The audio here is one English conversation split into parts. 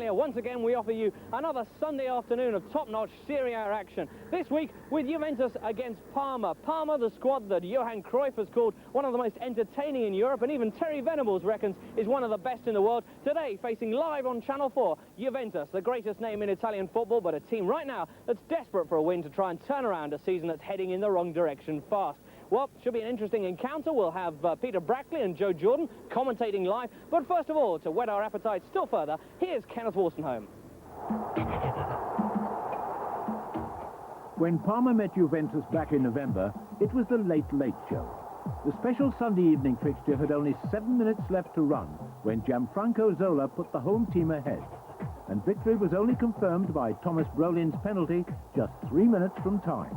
Italia, once again we offer you another Sunday afternoon of top-notch Serie A action. This week with Juventus against Parma. Parma, the squad that Johan Cruyff has called one of the most entertaining in Europe, and even Terry Venables reckons is one of the best in the world. Today, facing live on Channel 4, Juventus, the greatest name in Italian football, but a team right now that's desperate for a win to try and turn around a season that's heading in the wrong direction fast. Well, should be an interesting encounter. We'll have Peter Brackley and Joe Jordan commentating live. But first of all, to whet our appetite still further, here's Kenneth Wolstenholme. When Parma met Juventus back in November, it was the late show. The special Sunday evening fixture had only 7 minutes left to run when Gianfranco Zola put the home team ahead. And victory was only confirmed by Thomas Brolin's penalty just 3 minutes from time.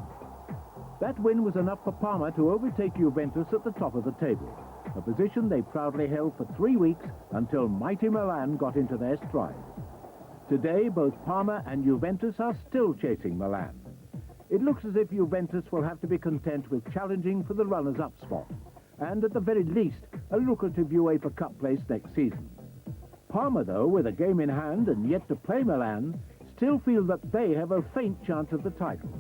That win was enough for Parma to overtake Juventus at the top of the table, a position they proudly held for 3 weeks until mighty Milan got into their stride. Today, both Parma and Juventus are still chasing Milan. It looks as if Juventus will have to be content with challenging for the runners-up spot, and at the very least, a lucrative UEFA Cup place next season. Parma, though, with a game in hand and yet to play Milan, still feel that they have a faint chance of the title.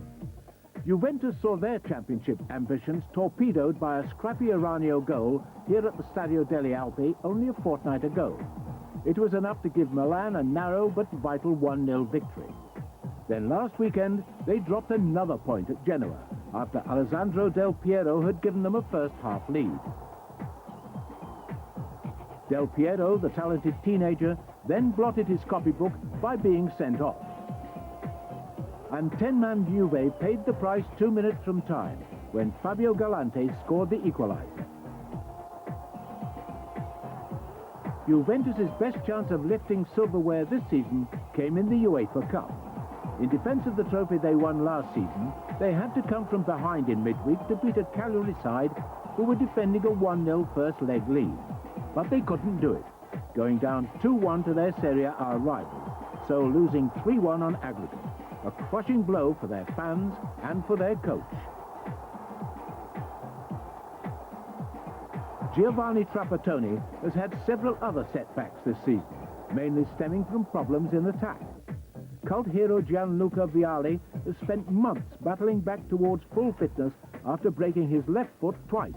Juventus saw their championship ambitions torpedoed by a scrappy Aranio goal here at the Stadio delle Alpi only a fortnight ago. It was enough to give Milan a narrow but vital 1-0 victory. Then last weekend, they dropped another point at Genoa after Alessandro Del Piero had given them a first-half lead. Del Piero, the talented teenager, then blotted his copybook by being sent off. And 10-man Juve paid the price 2 minutes from time when Fabio Galante scored the equalizer. Juventus's best chance of lifting silverware this season came in the UEFA Cup. In defence of the trophy they won last season, they had to come from behind in midweek to beat a Cagliari side who were defending a 1-0 first leg lead. But they couldn't do it, going down 2-1 to their Serie A rival, so losing 3-1 on aggregate. A crushing blow for their fans and for their coach. Giovanni Trapattoni has had several other setbacks this season, mainly stemming from problems in attack. Cult hero Gianluca Vialli has spent months battling back towards full fitness after breaking his left foot twice.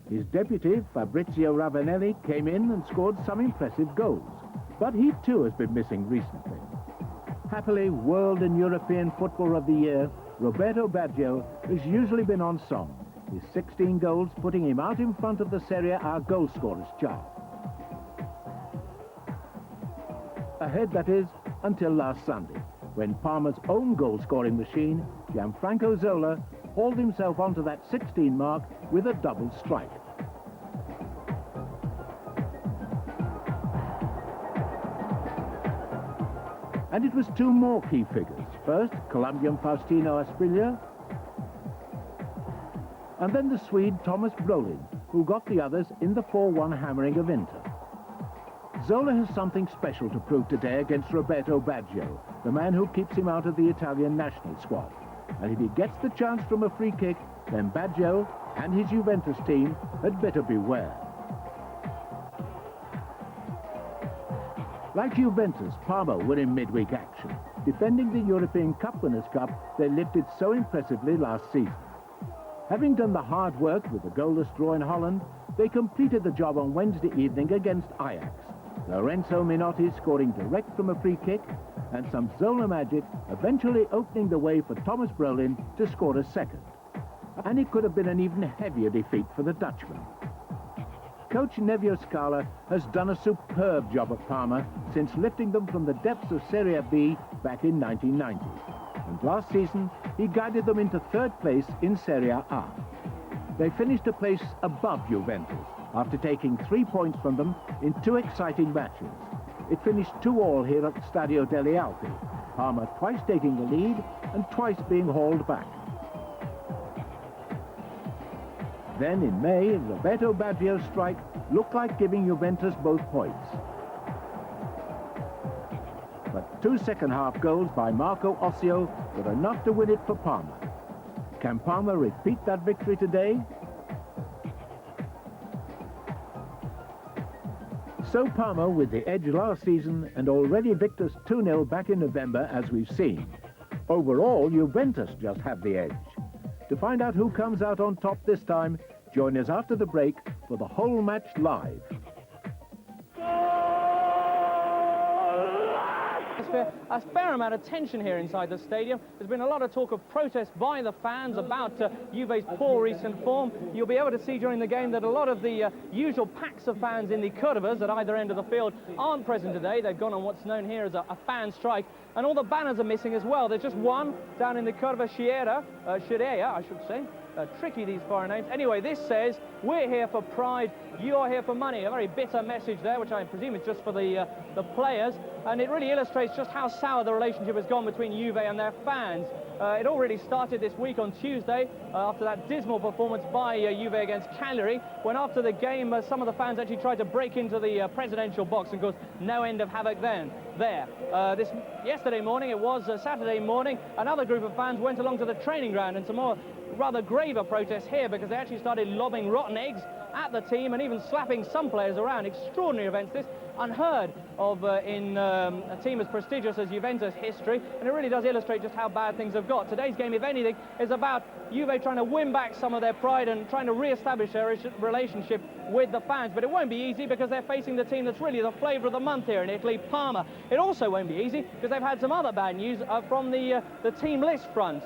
His deputy, Fabrizio Ravanelli, came in and scored some impressive goals, but he too has been missing recently. Happily, World and European Footballer of the Year, Roberto Baggio has usually been on song, his 16 goals putting him out in front of the Serie A goal scorers chart. Ahead, that is, until last Sunday, when Parma's own goal-scoring machine, Gianfranco Zola, hauled himself onto that 16 mark with a double strike. And it was two more key figures. First, Colombian Faustino Asprilla, and then the Swede Thomas Brolin, who got the others in the 4-1 hammering of Inter. Zola has something special to prove today against Roberto Baggio, the man who keeps him out of the Italian national squad. And if he gets the chance from a free kick, then Baggio and his Juventus team had better beware. Like Juventus, Parma were in midweek action, defending the European Cup Winners' Cup they lifted so impressively last season. Having done the hard work with the goalless draw in Holland, they completed the job on Wednesday evening against Ajax, Lorenzo Minotti scoring direct from a free kick, and some Zola magic eventually opening the way for Thomas Brolin to score a second. And it could have been an even heavier defeat for the Dutchman. Coach Nevio Scala has done a superb job at Parma since lifting them from the depths of Serie B back in 1990. And last season, he guided them into third place in Serie A. They finished a place above Juventus after taking 3 points from them in 2 exciting matches. It finished 2-2 here at the Stadio delle Alpi, Parma twice taking the lead and twice being hauled back. Then in May, Roberto Baggio's strike looked like giving Juventus both points. But 2 second-half goals by Marco Ossio were enough to win it for Parma. Can Parma repeat that victory today? So Parma with the edge last season and already victors 2-0 back in November, as we've seen. Overall, Juventus just have the edge. To find out who comes out on top this time, join us after the break for the whole match live. A fair amount of tension here inside the stadium. There's been a lot of talk of protest by the fans about Juve's poor recent form. You'll be able to see during the game that a lot of the usual packs of fans in the curvas at either end of the field aren't present today. They've gone on what's known here as a fan strike, and all the banners are missing as well. There's just one down in the curva Scirea, I should say. Tricky, these foreign names. Anyway, this says, we're here for pride, you're here for money. A very bitter message there, which I presume is just for the players. And it really illustrates just how sour the relationship has gone between Juve and their fans. It already started this week on Tuesday after that dismal performance by Juve against Cagliari, when after the game some of the fans actually tried to break into the presidential box and caused no end of havoc then. Yesterday morning, it was Saturday morning, another group of fans went along to the training ground, and some more rather graver protests here because they actually started lobbing rotten eggs at the team and even slapping some players around. Extraordinary events, this, unheard of in a team as prestigious as Juventus history, and it really does illustrate just how bad things have got. Today's game, if anything, is about Juve trying to win back some of their pride and trying to re-establish their relationship with the fans, but it won't be easy because they're facing the team that's really the flavour of the month here in Italy, Parma. It also won't be easy because they've had some other bad news from the team list front.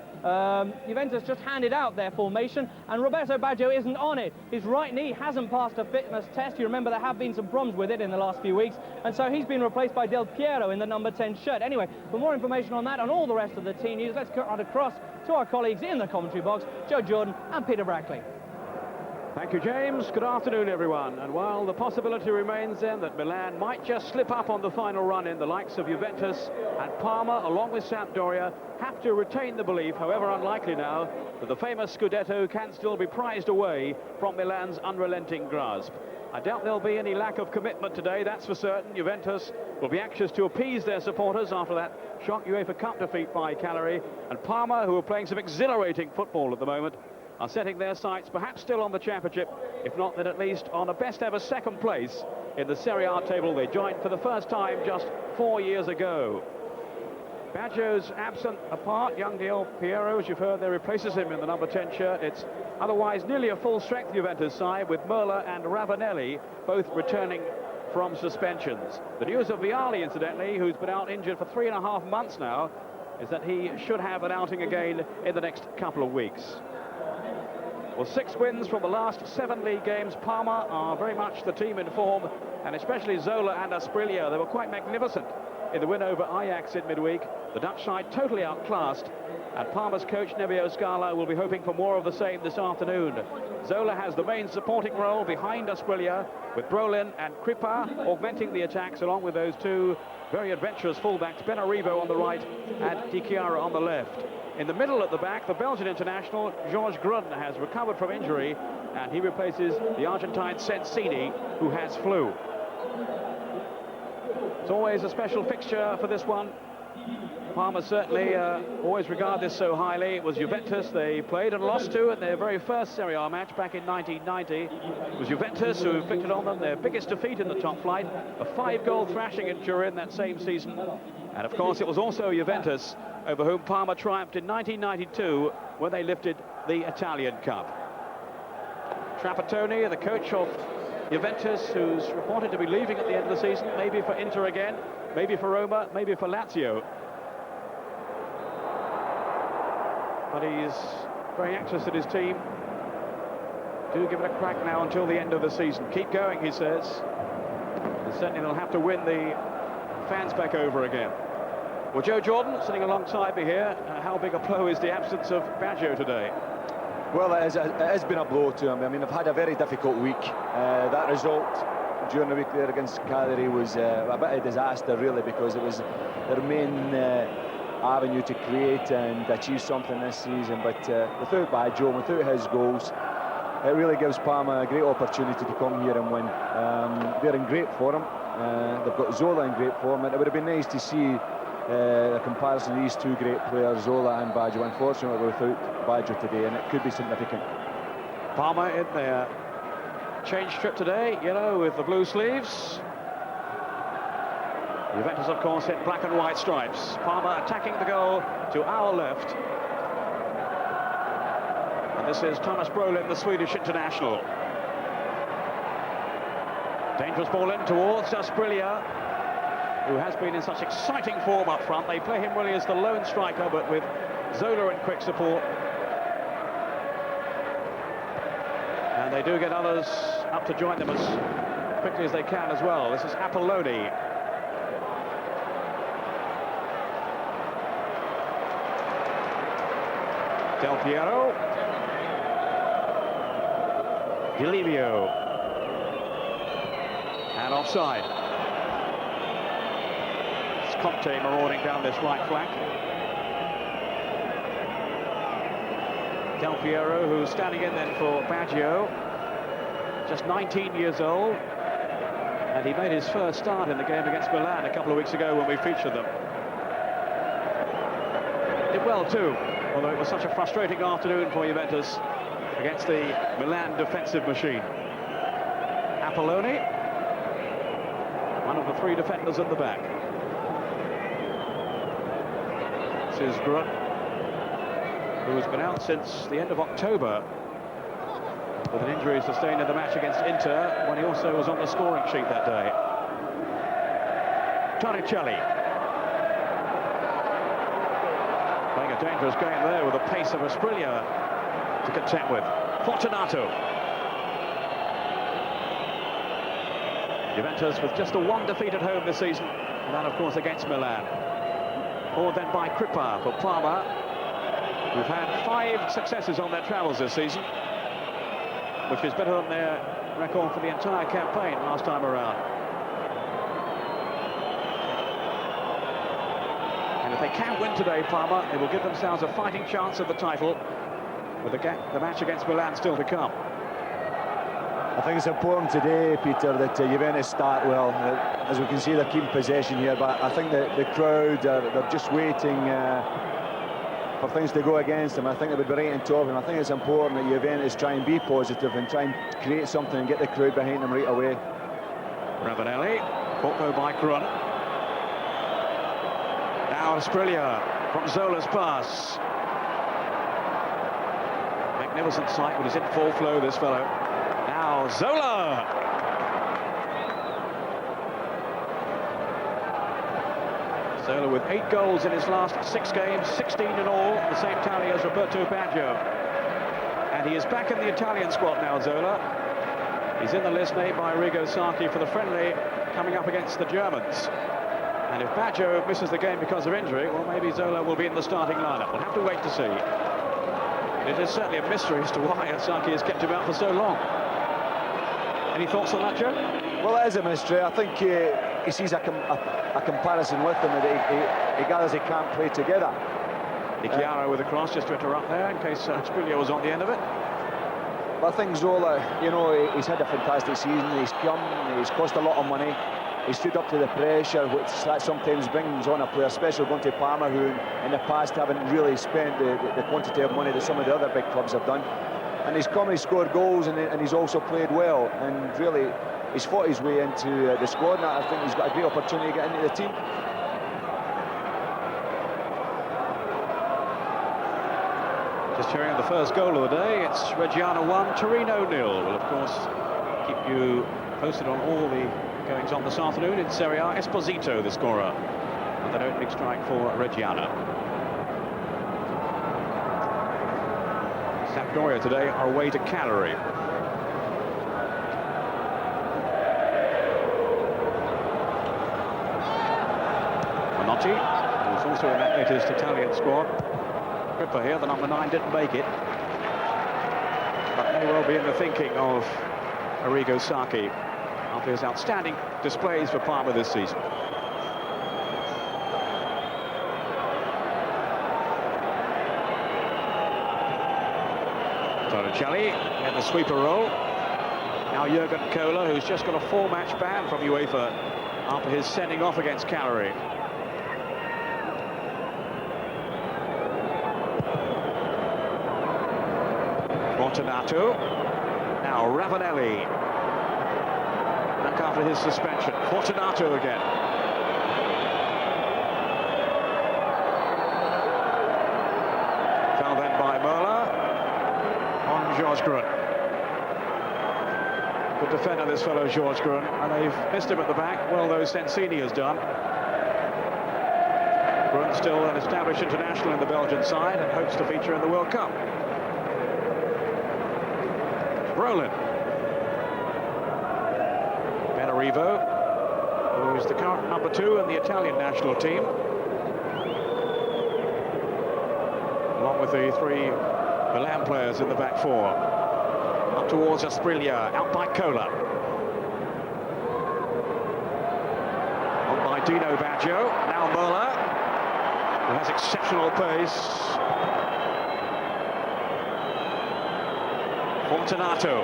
Juventus just handed out their formation and Roberto Baggio isn't on it. His right knee hasn't passed a fitness test. You remember there have been some problems with it in the last few weeks, and so he's been replaced by Del Piero in the number 10 shirt. Anyway, for more information on that and all the rest of the team news, let's cut across to our colleagues in the commentary box, Joe Jordan and Peter Brackley. Thank you, James. Good afternoon, everyone. And while the possibility remains then that Milan might just slip up on the final run in, the likes of Juventus and Parma, along with Sampdoria, have to retain the belief, however unlikely now, that the famous Scudetto can still be prized away from Milan's unrelenting grasp. I doubt there'll be any lack of commitment today, that's for certain. Juventus will be anxious to appease their supporters after that shock UEFA Cup defeat by Cagliari, and Parma, who are playing some exhilarating football at the moment, are setting their sights perhaps still on the championship, if not then at least on a best-ever second place in the Serie A table they joined for the first time just 4 years ago. Baggio's absent apart, young Del Piero, as you've heard, there replaces him in the number 10 shirt. It's otherwise nearly a full-strength Juventus side with Merla and Ravanelli both returning from suspensions. The news of Vialli, incidentally, who's been out injured for 3.5 months now, is that he should have an outing again in the next couple of weeks. Well, 6 wins from the last 7 league games. Parma are very much the team in form, and especially Zola and Asprilla. They were quite magnificent in the win over Ajax in midweek. The Dutch side totally outclassed, and Parma's coach Nevio Scala will be hoping for more of the same this afternoon. Zola has the main supporting role behind Asprilla, with Brolin and Kripa augmenting the attacks along with those two very adventurous fullbacks, Benarivo on the right and Di Chiara on the left. In the middle at the back, the Belgian international Georges Grun has recovered from injury, and he replaces the Argentine Sensini, who has flu. It's always a special fixture for this one. Parma certainly always regard this so highly. It was Juventus they played and lost to in their very first Serie A match back in 1990. It was Juventus who inflicted on them their biggest defeat in the top flight, a 5-goal thrashing in Turin that same season. And of course it was also Juventus over whom Parma triumphed in 1992 when they lifted the Italian Cup. Trapattoni, the coach of Juventus, who's reported to be leaving at the end of the season, maybe for Inter again, maybe for Roma, maybe for Lazio. But he's very anxious that his team do give it a crack now until the end of the season. Keep going, he says. And certainly they'll have to win the fans back over again. Well, Joe Jordan, sitting alongside me here, how big a blow is the absence of Baggio today? Well, it has been a blow to him. I mean, they've had a very difficult week. That result during the week there against Cagliari was a bit of a disaster, really, because it was their main avenue to create and achieve something this season. But without Baggio, without his goals, it really gives Parma a great opportunity to come here and win. They're in great form. They've got Zola in great form, and it would have been nice to see a comparison of these two great players, Zola and Baggio. Unfortunately, without Baggio today, and it could be significant. Parma in their change trip today, you know, with the blue sleeves. Juventus, of course, in black and white stripes. Parma attacking the goal to our left. And this is Thomas Brolin, the Swedish international. Dangerous ball in towards Asprilla, who has been in such exciting form up front. They play him really as the lone striker, but with Zola in quick support. And they do get others up to join them as quickly as they can as well. This is Apolloni. Del Piero. Dilivio. And offside. It's Conte marauding down this right flank. Del Piero, who's standing in then for Baggio, just 19 years old, and he made his first start in the game against Milan a couple of weeks ago when we featured them. Did well too, although it was such a frustrating afternoon for Juventus against the Milan defensive machine. Apolloni, one of the three defenders at the back. This is Grunt, who has been out since the end of October with an injury sustained in the match against Inter, when he also was on the scoring sheet that day. Torricelli. Playing a dangerous game there with the pace of Asprilla to contend with. Fortunato. Juventus with just the one defeat at home this season, and that of course against Milan. Followed then by Crippa for Parma, who've had 5 successes on their travels this season, which is better than their record for the entire campaign last time around. And if they can win today, Parma, they will give themselves a fighting chance of the title, with the match against Milan still to come. I think it's important today, Peter, that Juventus start well. As we can see, they're keeping possession here, but I think that the crowd, they're just waiting for things to go against them. I think they would be right on top of them. I think it's important that Juventus try and be positive and try and create something and get the crowd behind them right away. Ravanelli, caught by Grunt. Now Asprilla from Zola's pass. Magnificent sight, but he's in full flow, this fellow. Now Zola! Zola with 8 goals in his last 6 games, 16 in all, the same tally as Roberto Baggio. And he is back in the Italian squad now, Zola. He's in the list made by Arrigo Sacchi for the friendly coming up against the Germans. And if Baggio misses the game because of injury, well, maybe Zola will be in the starting lineup. We'll have to wait to see. It is certainly a mystery as to why Sacchi has kept him out for so long. Any thoughts on that, Joe? Well, it is a mystery. I think he sees a comparison with them, that he gathers they can't play together. Di Chiaro with a cross, just to interrupt there, in case Asprilla was on the end of it. But I think Zola, you know, he's had a fantastic season. He's come, he's cost a lot of money. He stood up to the pressure, which that sometimes brings on a player, especially going to Parma, who in the past haven't really spent the quantity of money that some of the other big clubs have done. And he's come, he's scored goals, and he's also played well. And really, he's fought his way into the squad, and I think he's got a great opportunity to get into the team. Just cheering on the first goal of the day. It's Reggiana 1, Torino 0. We'll, of course, keep you posted on all the goings on this afternoon in Serie A. Esposito, the scorer, with an opening strike for Reggiana. Sampdoria today are away to Cagliari. Menotti, who's also in that latest Italian squad. Crippa here, the number 9, didn't make it, but may well be in the thinking of Arrigo Sacchi after his outstanding displays for Parma this season. Torricelli in the sweeper role. Now Jurgen Kohler, who's just got a 4-match ban from UEFA after his sending off against Cagliari. Fortunato. Now Ravanelli. Back after his suspension. Fortunato again. Georges Grun. Good defender, this fellow Georges Grun, and they've missed him at the back. Well, though, Sensini has done. Grun still an established international in the Belgian side and hopes to feature in the World Cup. Brolin. Benarivo, who is the current number 2 in the Italian national team, along with the 3 Milan players in the back 4. Up towards Asprilla, out by Cola. On by Dino Baggio, now Merla, who has exceptional pace. Fortunato.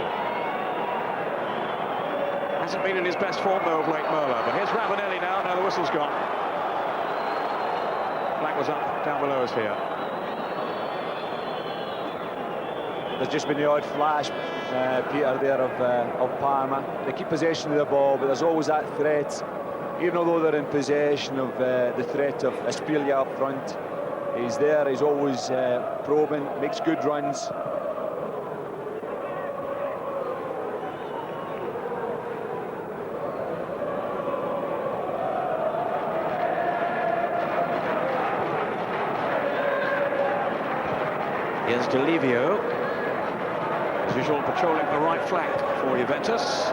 Hasn't been in his best form though of late, Merla, but here's Ravanelli now. Now the whistle's gone. Flag was up down below us here. There's just been the odd flash, Peter, there of Parma. They keep possession of the ball, but there's always that threat. Even although they're in possession of the threat of Asprilla up front, he's there, he's always probing, makes good runs. Here's Delivio, as usual, patrolling the right flank for Juventus.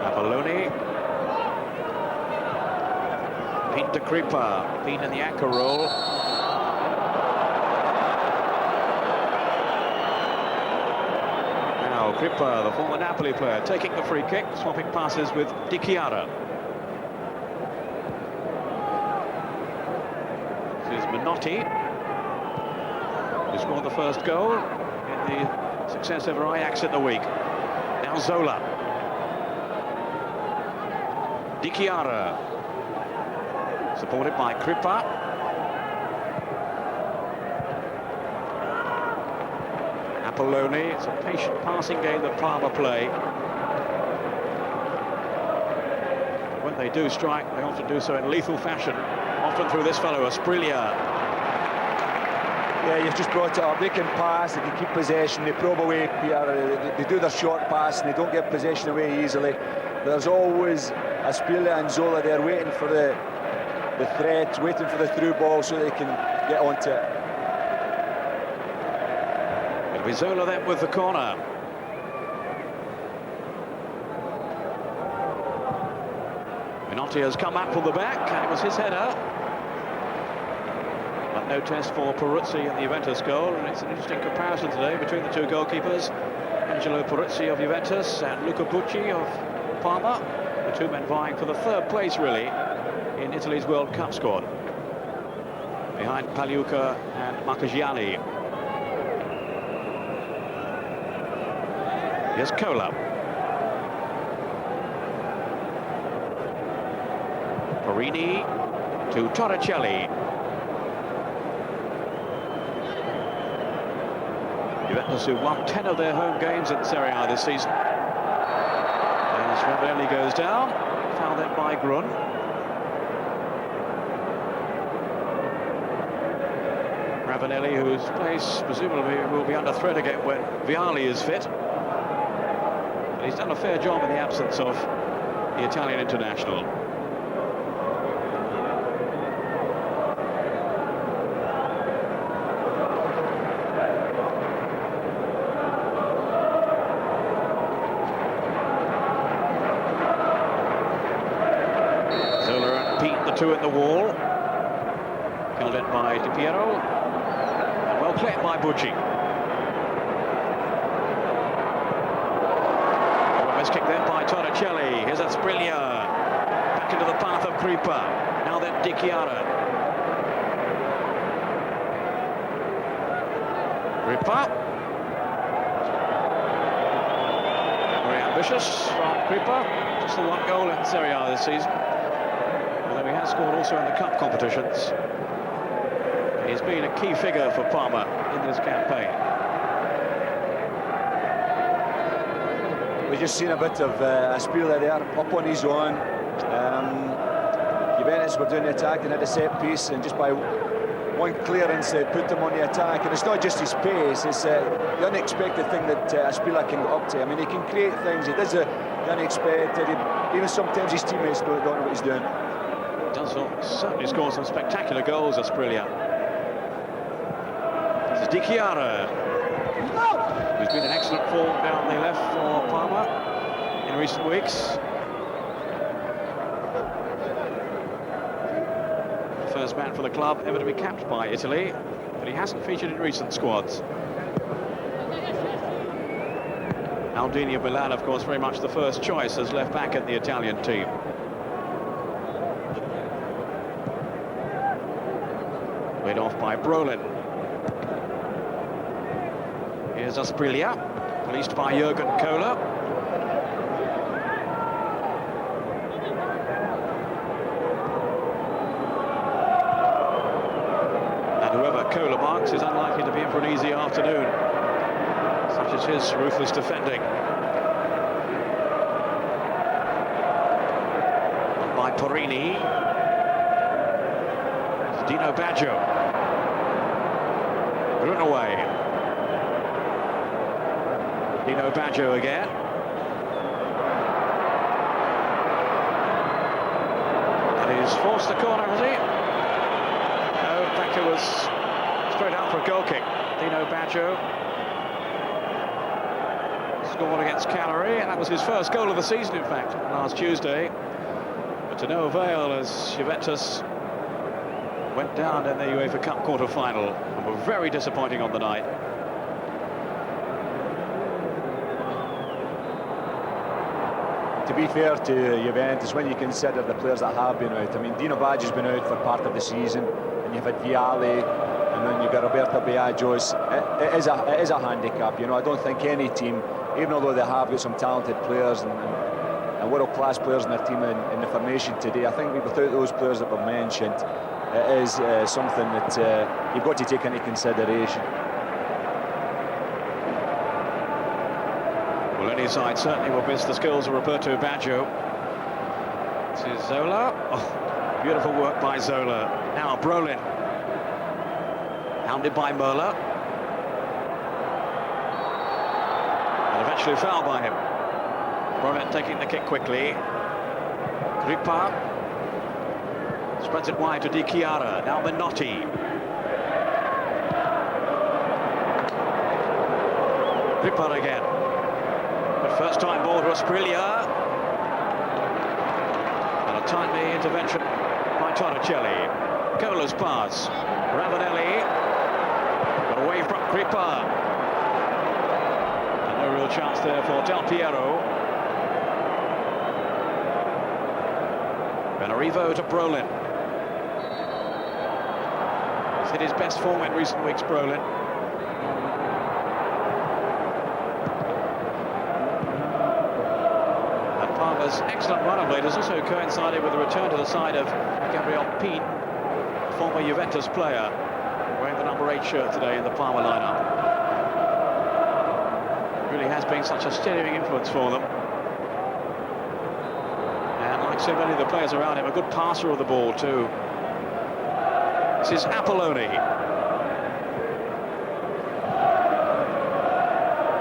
Apolloni. Pete de Kripa, Pete in the anchor role. Now Kripa, the former Napoli player, taking the free kick, swapping passes with Di Chiara. This is Menotti, who scored the first goal in the success over Ajax in the week. Now Zola. Di Chiara, supported by Kripa. Apolloni. It's a patient passing game that Parma play. When they do strike, they often do so in lethal fashion, often through this fellow, Asprilla. Yeah, you've just brought it up. They can pass, they can keep possession, they probe away, Peter. They do their short pass and they don't get possession away easily. There's always Asprilla and Zola there waiting for the threat, waiting for the through ball so they can get onto it. It'll be Zola then with the corner. Menotti has come up from the back, and it was his header. But no test for Peruzzi in the Juventus goal, and it's an interesting comparison today between the 2 goalkeepers, Angelo Peruzzi of Juventus and Luca Bucci of Parma, the 2 men vying for the 3rd place really in Italy's World Cup squad, behind Pagliuca and Marcagiani. Here's Cola. Perini to Torricelli. Juventus, who won 10 of their home games in Serie A this season. As Ravanelli goes down, fouled then by Grun. Ravanelli, whose place presumably will be under threat again when Vialli is fit. But he's done a fair job in the absence of the Italian international. Two at the wall, held in by Di Piero, and well cleared by Bucci. A miss kick then by Torricelli. Here's Asprilla, back into the path of Kripa. Now then Di Chiara. Kripa. Very ambitious from Kripa. Just the 1 goal in Serie A this season. He has scored also in the cup competitions. He's been a key figure for Parma in this campaign. We've just seen a bit of Asprilla there, up on his own. Juventus were doing the attacking at the set piece, and just by one clearance that put them on the attack. And it's not just his pace, it's the unexpected thing that Aspila can get up to. I mean, he can create things, he does the unexpected, even sometimes his teammates don't know what he's doing. Does certainly score some spectacular goals, Aspria. This is Di Chiara, who's been in excellent form down the left for Parma in recent weeks. First man for the club ever to be capped by Italy, but he hasn't featured in recent squads. Aldini Milan, of course, very much the first choice as left back in the Italian team. Laid off by Brolin. Here's Aspria, policed by Jurgen Kohler. And whoever Kohler marks is unlikely to be in for an easy afternoon, such as his ruthless defending. By Porini. Dino Baggio. Run away. Dino Baggio again. And he's forced the corner, has he? No, in fact it was straight out for a goal kick. Dino Baggio scored against Cagliari, and that was his first goal of the season, in fact, last Tuesday. But to no avail as Juventus went down in the UEFA Cup quarter-final and were very disappointing on the night. To be fair to Juventus, when you consider the players that have been out, I mean, Dino Baggio's been out for part of the season, and you've had Vialli, and then you've got Roberto Baggio. It is a handicap, you know. I don't think any team, even although they have got some talented players and world-class players in their team in the formation today, I think without those players that were mentioned, it is something that you've got to take into consideration. Well, any side certainly will miss the skills of Roberto Baggio. This is Zola. Oh, beautiful work by Zola. Now Brolin. Hounded by Möller. And eventually fouled by him. Brolin taking the kick quickly. Grippa. Spreads it wide to Di Chiara. Now Menotti. Grippa again. But first time ball to Aspria. And a timely intervention by Torricelli. Kohler's pass. Ravanelli. But away from Grippa. And no real chance there for Del Piero. Benarivo to Brolin. He's hit his best form in recent weeks, Brolin. And Parma's excellent run of late has also coincided with the return to the side of Gabriel Pin, former Juventus player, wearing the number 8 shirt today in the Parma lineup. Really has been such a steadying influence for them. And like so many of the players around him, a good passer of the ball too. This is Apolloni.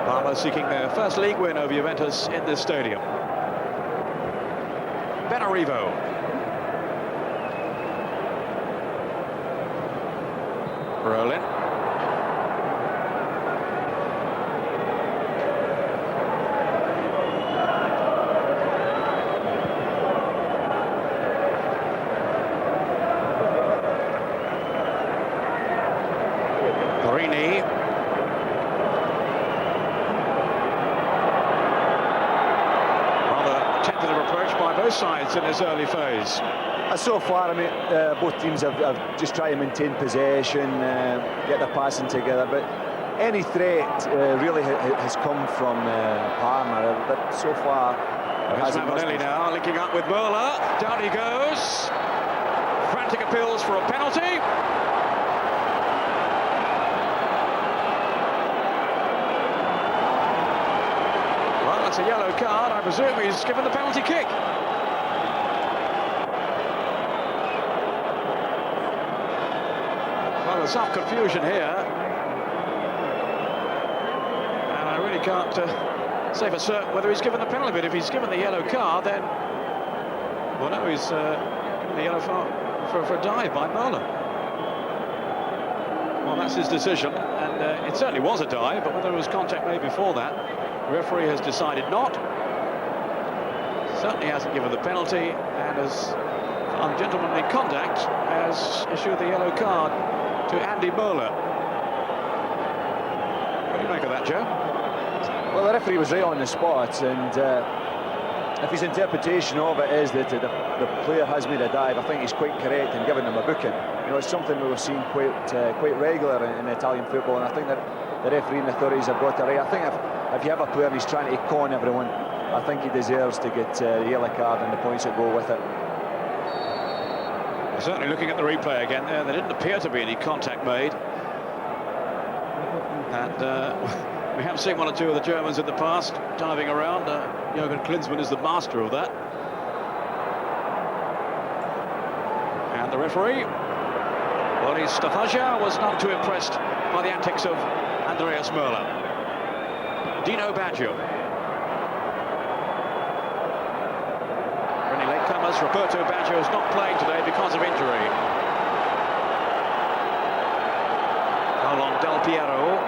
Parma seeking their first league win over Juventus in this stadium. Benarivo. Brolin. Porini. Rather tentative approach by both sides in this early phase. So far, I mean, both teams have just tried to maintain possession, get their passing together, but any threat really has come from Parma, but so far... There's Ravanelli now, linking up with Möller. Down he goes. Frantic appeals for a penalty. Well, that's a yellow card. I presume he's given the penalty kick. Well, some confusion here. And I really can't say for certain whether he's given the penalty, but if he's given the yellow card, then... Well, no, he's given the yellow for a dive by Möller. Well, that's his decision, and it certainly was a dive, but whether there was contact made before that, the referee has decided not. Certainly hasn't given the penalty, and as ungentlemanly conduct has issued the yellow card to Andy Möller. What do you make of that, Joe? Well, the referee was right on the spot, and if his interpretation of it is that the player has made a dive, I think he's quite correct in giving him a booking. You know, it's something we've seen quite regular in Italian football, and I think that the refereeing authorities have got it right. I think if you have a player and he's trying to con everyone, I think he deserves to get the yellow card and the points that go with it. Certainly looking at the replay again there didn't appear to be any contact made. And we have seen one or two of the Germans in the past diving around. Jürgen Klinsmann is the master of that. And the referee, well, his Staffaglia was not too impressed by the antics of Andreas Möller. Dino Baggio. Any latecomers, Roberto Baggio is not playing today because of injury. How long Del Piero,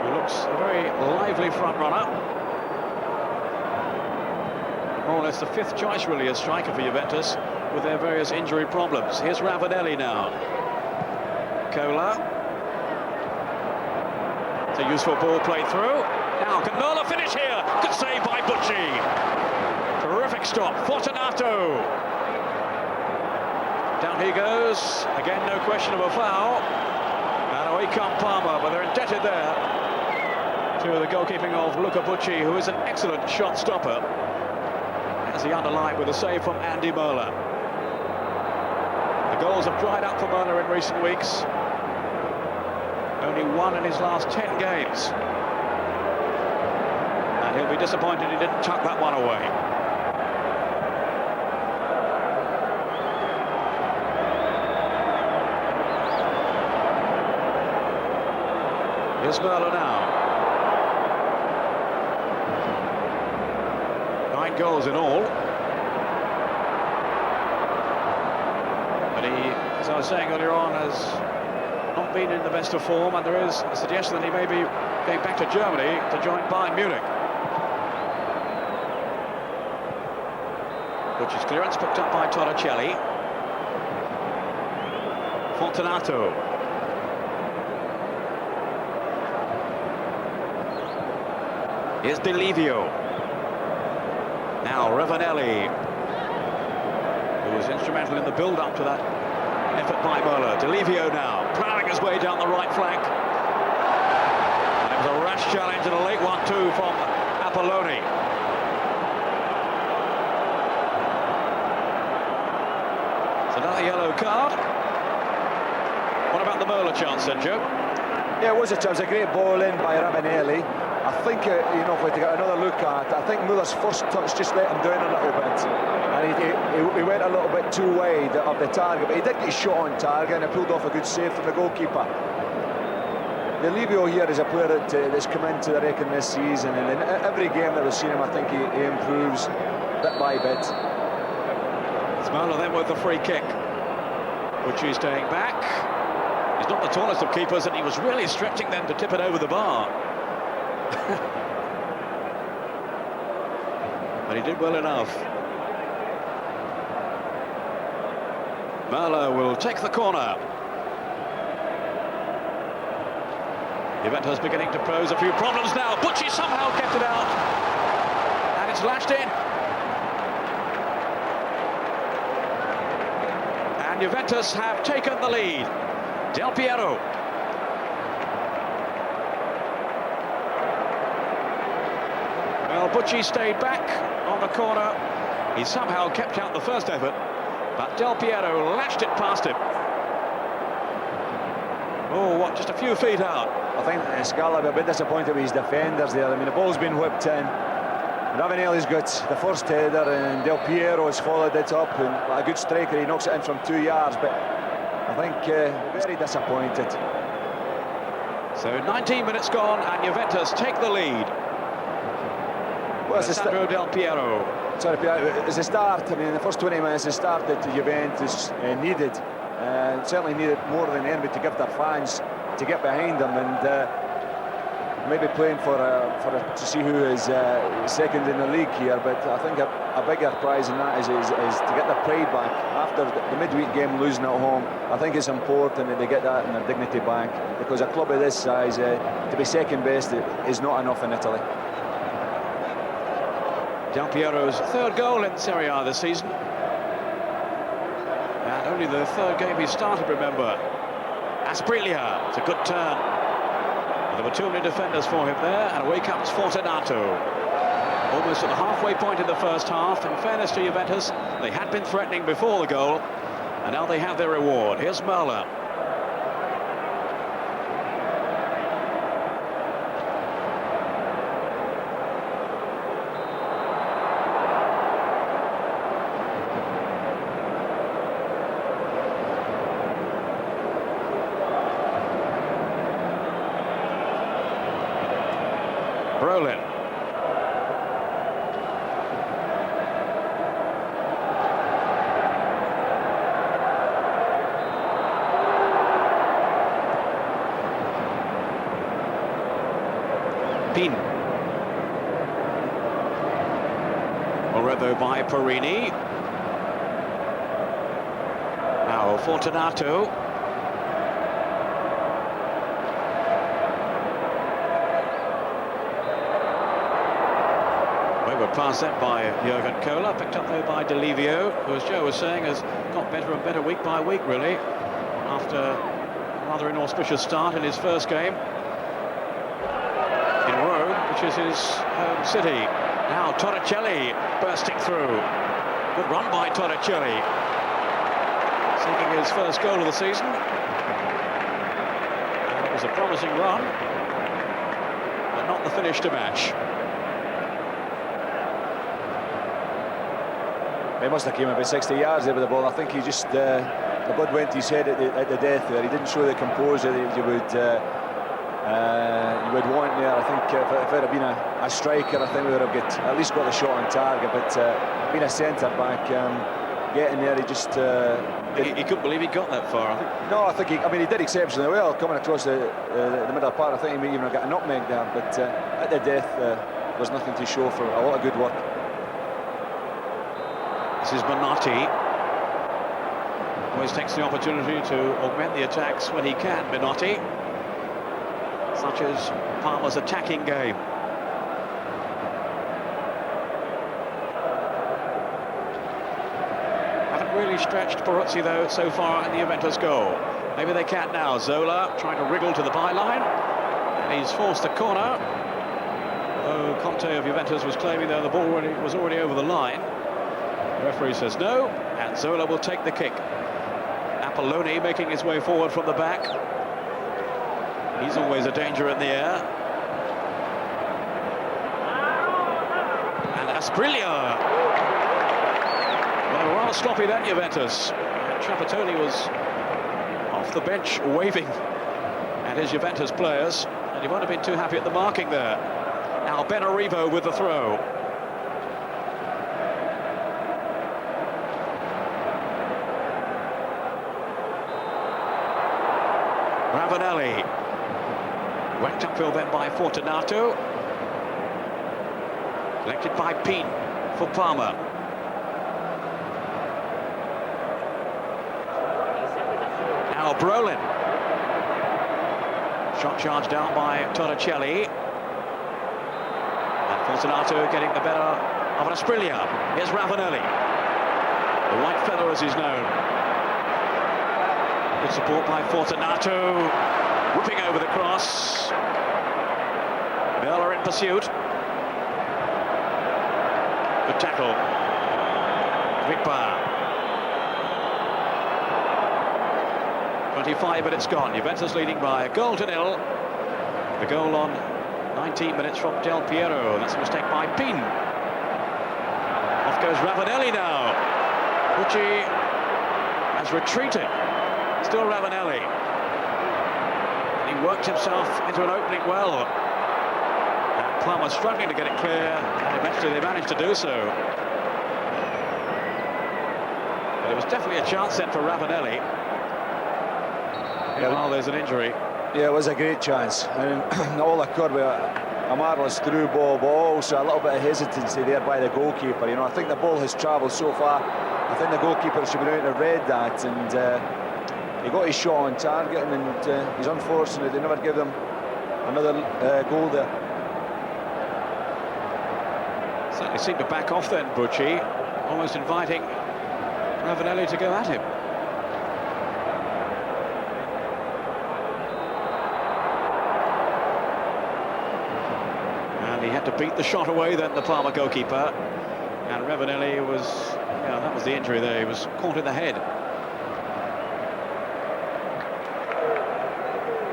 who looks a very lively front runner. More or less the fifth choice really as striker for Juventus with their various injury problems. Here's Ravanelli now. Cola. It's a useful ball played through. Now can Möller finish here? Good save by Bucci. Terrific stop. Fortunato. Down he goes. Again, no question of a foul. And away come Parma, but they're indebted there to the goalkeeping of Luca Bucci, who is an excellent shot stopper. As he underlined with a save from Andy Möller. The goals have dried up for Möller in recent weeks. Only one in his last 10 games. And he'll be disappointed he didn't tuck that one away. Here's Möller now. 9 goals in all. But he, as I was saying earlier on, has not been in the best of form, and there is a suggestion that he may be going back to Germany to join Bayern Munich. Bucci's clearance picked up by Torricelli. Fortunato. Here's De Livio. Now Ravanelli, who was instrumental in the build-up to that effort by Möller. De Livio now, plowing his way down the right flank. And it was a rash challenge and a late 1-2 from Apolloni. It's another yellow card. What about the Möller chance then, Joe? Yeah, it was a chance. A great ball in by Ravanelli. I think, you know, if we get another look at it, I think Müller's first touch just let him down a little bit. And he went a little bit too wide of the target, but he did get his shot on target and he pulled off a good save from the goalkeeper. De Livio here is a player that's come into the reckoning this season, and in every game that we've seen him, I think he improves bit by bit. It's Möller then with the free kick. Bucci staying back. He's not the tallest of keepers, and he was really stretching then to tip it over the bar. But he did well enough. Möller will take the corner. Juventus beginning to pose a few problems now. Bucci somehow kept it out. And it's lashed in. And Juventus have taken the lead. Del Piero. Well, Bucci stayed back on the corner. He somehow kept out the first effort, but Del Piero lashed it past him. Oh, what, just a few feet out. I think Scala a bit disappointed with his defenders there. I mean, the ball's been whipped in. Ravanelli's got the first header, and Del Piero has followed it up, and a good striker, he knocks it in from 2 yards, but I think very disappointed. So 19 minutes gone, and Juventus take the lead. Well, it's Sandro Del Piero. Sorry, as a start, I mean, the first 20 minutes, the start that Juventus needed, certainly needed more than anybody to give their fans to get behind them, and maybe playing to see who is second in the league here. But I think a bigger prize in that is to get their pride back after the midweek game, losing at home. I think it's important that they get that and their dignity back, because a club of this size, to be second best is not enough in Italy. Del Piero's third goal in Serie A this season, and only the third game he started, remember. Asprilla, it's a good turn. There were too many defenders for him there, and away comes Fortunato. Almost at the halfway point in the first half. In fairness to Juventus, they had been threatening before the goal, and now they have their reward. Here's Merla. Brolin. Pin. Well read though by Perini. Now Fortunato. Pass that by Jurgen Kohler, picked up though by Delivio, who, as Joe was saying, has got better and better week by week, really, after a rather inauspicious start in his first game in Rome, which is his home city. Now Torricelli bursting through. Good run by Torricelli, seeking his first goal of the season. And it was a promising run, but not the finish to match. He must have came about 60 yards there with the ball. I think he just, the blood went to his head at the death there. He didn't show the composure that you would want there. I think if it had been a striker, I think we would have at least got the shot on target. But being a centre back, getting there, he just he couldn't believe he got that far. No, I think he did exceptionally well coming across the middle part. I think he may even have got a nutmeg there. But at the death, there's nothing to show for a lot of good work. This is Menotti. Always takes the opportunity to augment the attacks when he can, Menotti. Such as Parma's attacking game. Haven't really stretched Peruzzi, though, so far in the Juventus goal. Maybe they can now. Zola trying to wriggle to the byline. And he's forced the corner. Though Conte of Juventus was claiming, though, the ball was already over the line. The referee says no, and Zola will take the kick. Apolloni making his way forward from the back. He's always a danger in the air. And Asprilla. Well, they were rather sloppy then, Juventus. And Trapattoni was off the bench waving at his Juventus players, and he won't have been too happy at the marking there. Now Benarivo with the throw. Ravanelli. Whacked upfield then by Fortunato. Collected by Pin for Parma. Now Brolin. Shot charged down by Torricelli. And Fortunato getting the better of an Asprilla. Here's Ravanelli. The white feather as he's known. Good support by Fortunato, whipping over the cross. Merla in pursuit. Good tackle. Vigba. 25 minutes gone. Juventus leading by a goal to nil. The goal on 19 minutes from Del Piero. That's a mistake by Pin. Off goes Ravanelli now. Pucci has retreated. Still Ravanelli. And he worked himself into an opening well. And Palmer struggling to get it clear, and eventually they managed to do so. But it was definitely a chance then for Ravanelli. Yeah, well, there's an injury. Yeah, it was a great chance. And all occurred with a marvellous through ball, but also a little bit of hesitancy there by the goalkeeper. You know, I think the ball has travelled so far. I think the goalkeeper should be out to read that, and he got his shot on target, and he's unfortunate they never give him another goal there. Certainly seemed to back off then, Bucci, almost inviting Ravanelli to go at him. And he had to beat the shot away then, the Parma goalkeeper. And Ravanelli was, yeah, that was the injury there, he was caught in the head.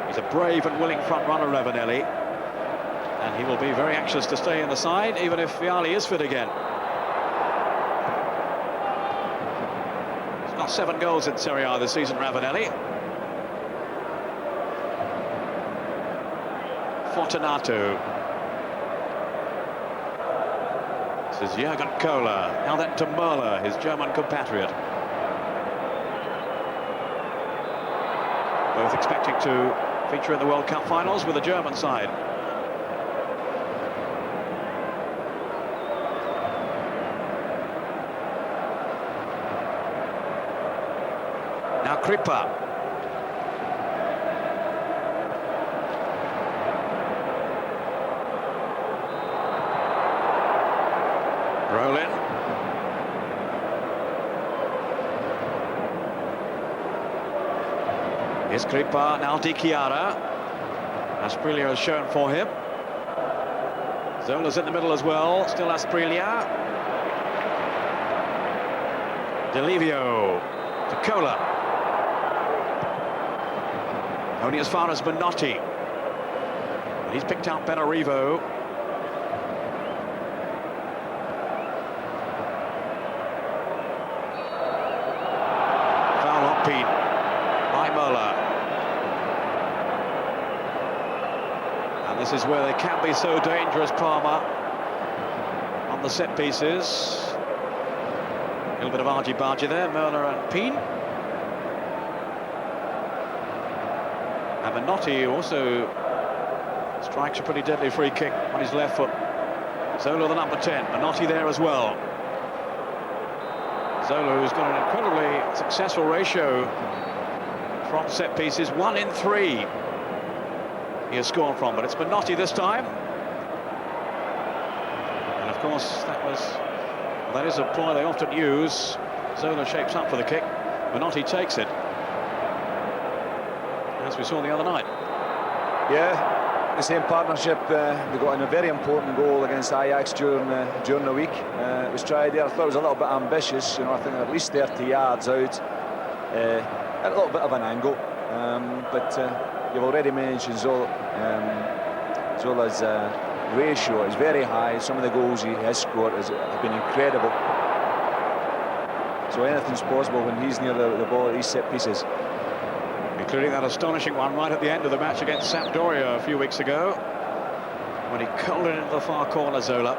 He's a brave and willing front runner, Ravanelli. And he will be very anxious to stay in the side, even if Vialli is fit again. He's got 7 goals in Serie A this season, Ravanelli. Fortunato. This is Jurgen Kohler. Now then to Möller, his German compatriot. Both expecting to feature in the World Cup finals with the German side. Now Kripa. Brolin. Here's Kripa, now Di Chiara. Asprilla has shown for him. Zola's in the middle as well, still Asprilla. Delivio to Kohler. Only as far as Menotti. And he's picked out Benarivo. Foul on Pete by Möller. And this is where they can be so dangerous, Parma, on the set pieces. A little bit of argy-bargy there, Möller and Peen. And Menotti also strikes a pretty deadly free kick on his left foot. Zola, the number 10. Menotti there as well. Zola, who's got an incredibly successful ratio from set pieces. 1 in 3 he has scored from, but it's Menotti this time. And of course, that is a ploy they often use. Zola shapes up for the kick. Menotti takes it, as we saw the other night. Yeah, the same partnership. They got in a very important goal against Ajax during the week. It was tried there. I thought it was a little bit ambitious. You know, I think at least 30 yards out, a little bit of an angle. But you've already mentioned Zola's ratio is very high. Some of the goals he has scored have been incredible. So anything's possible when he's near the ball at these set pieces. Including that astonishing one right at the end of the match against Sampdoria a few weeks ago, when he curled it into the far corner, Zola.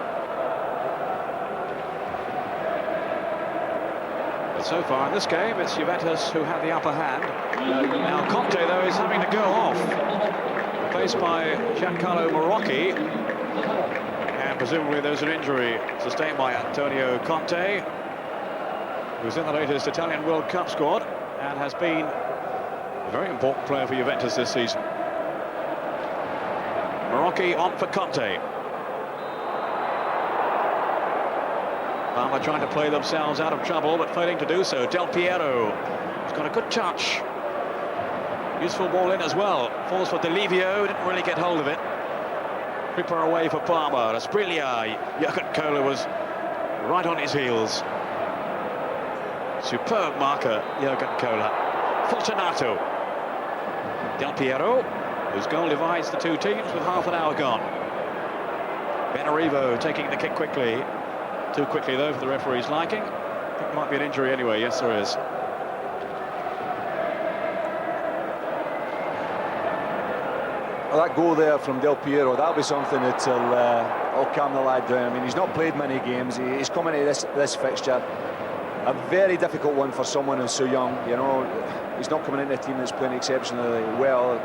But so far in this game, it's Juventus who have the upper hand. Now Conte, though, is having to go off, faced by Giancarlo Marocchi. And presumably there's an injury sustained by Antonio Conte, who's in the latest Italian World Cup squad and has been a very important player for Juventus this season. Marocchi on for Conte. Parma trying to play themselves out of trouble, but failing to do so. Del Piero has got a good touch. Useful ball in as well. Falls for Delivio, didn't really get hold of it. Creeper away for Parma. Asprilla. Jurgen Kohler was right on his heels. Superb marker, Jurgen Kohler. Fortunato. Del Piero, whose goal divides the two teams with half an hour gone. Benarivo taking the kick quickly. Too quickly, though, for the referee's liking. I think there might be an injury anyway. Yes, there is. that goal there from Del Piero, that'll be something that'll calm the lad down. I mean, he's not played many games. He's coming into this fixture. A very difficult one for someone who's so young. You know, he's not coming into a team that's playing exceptionally well,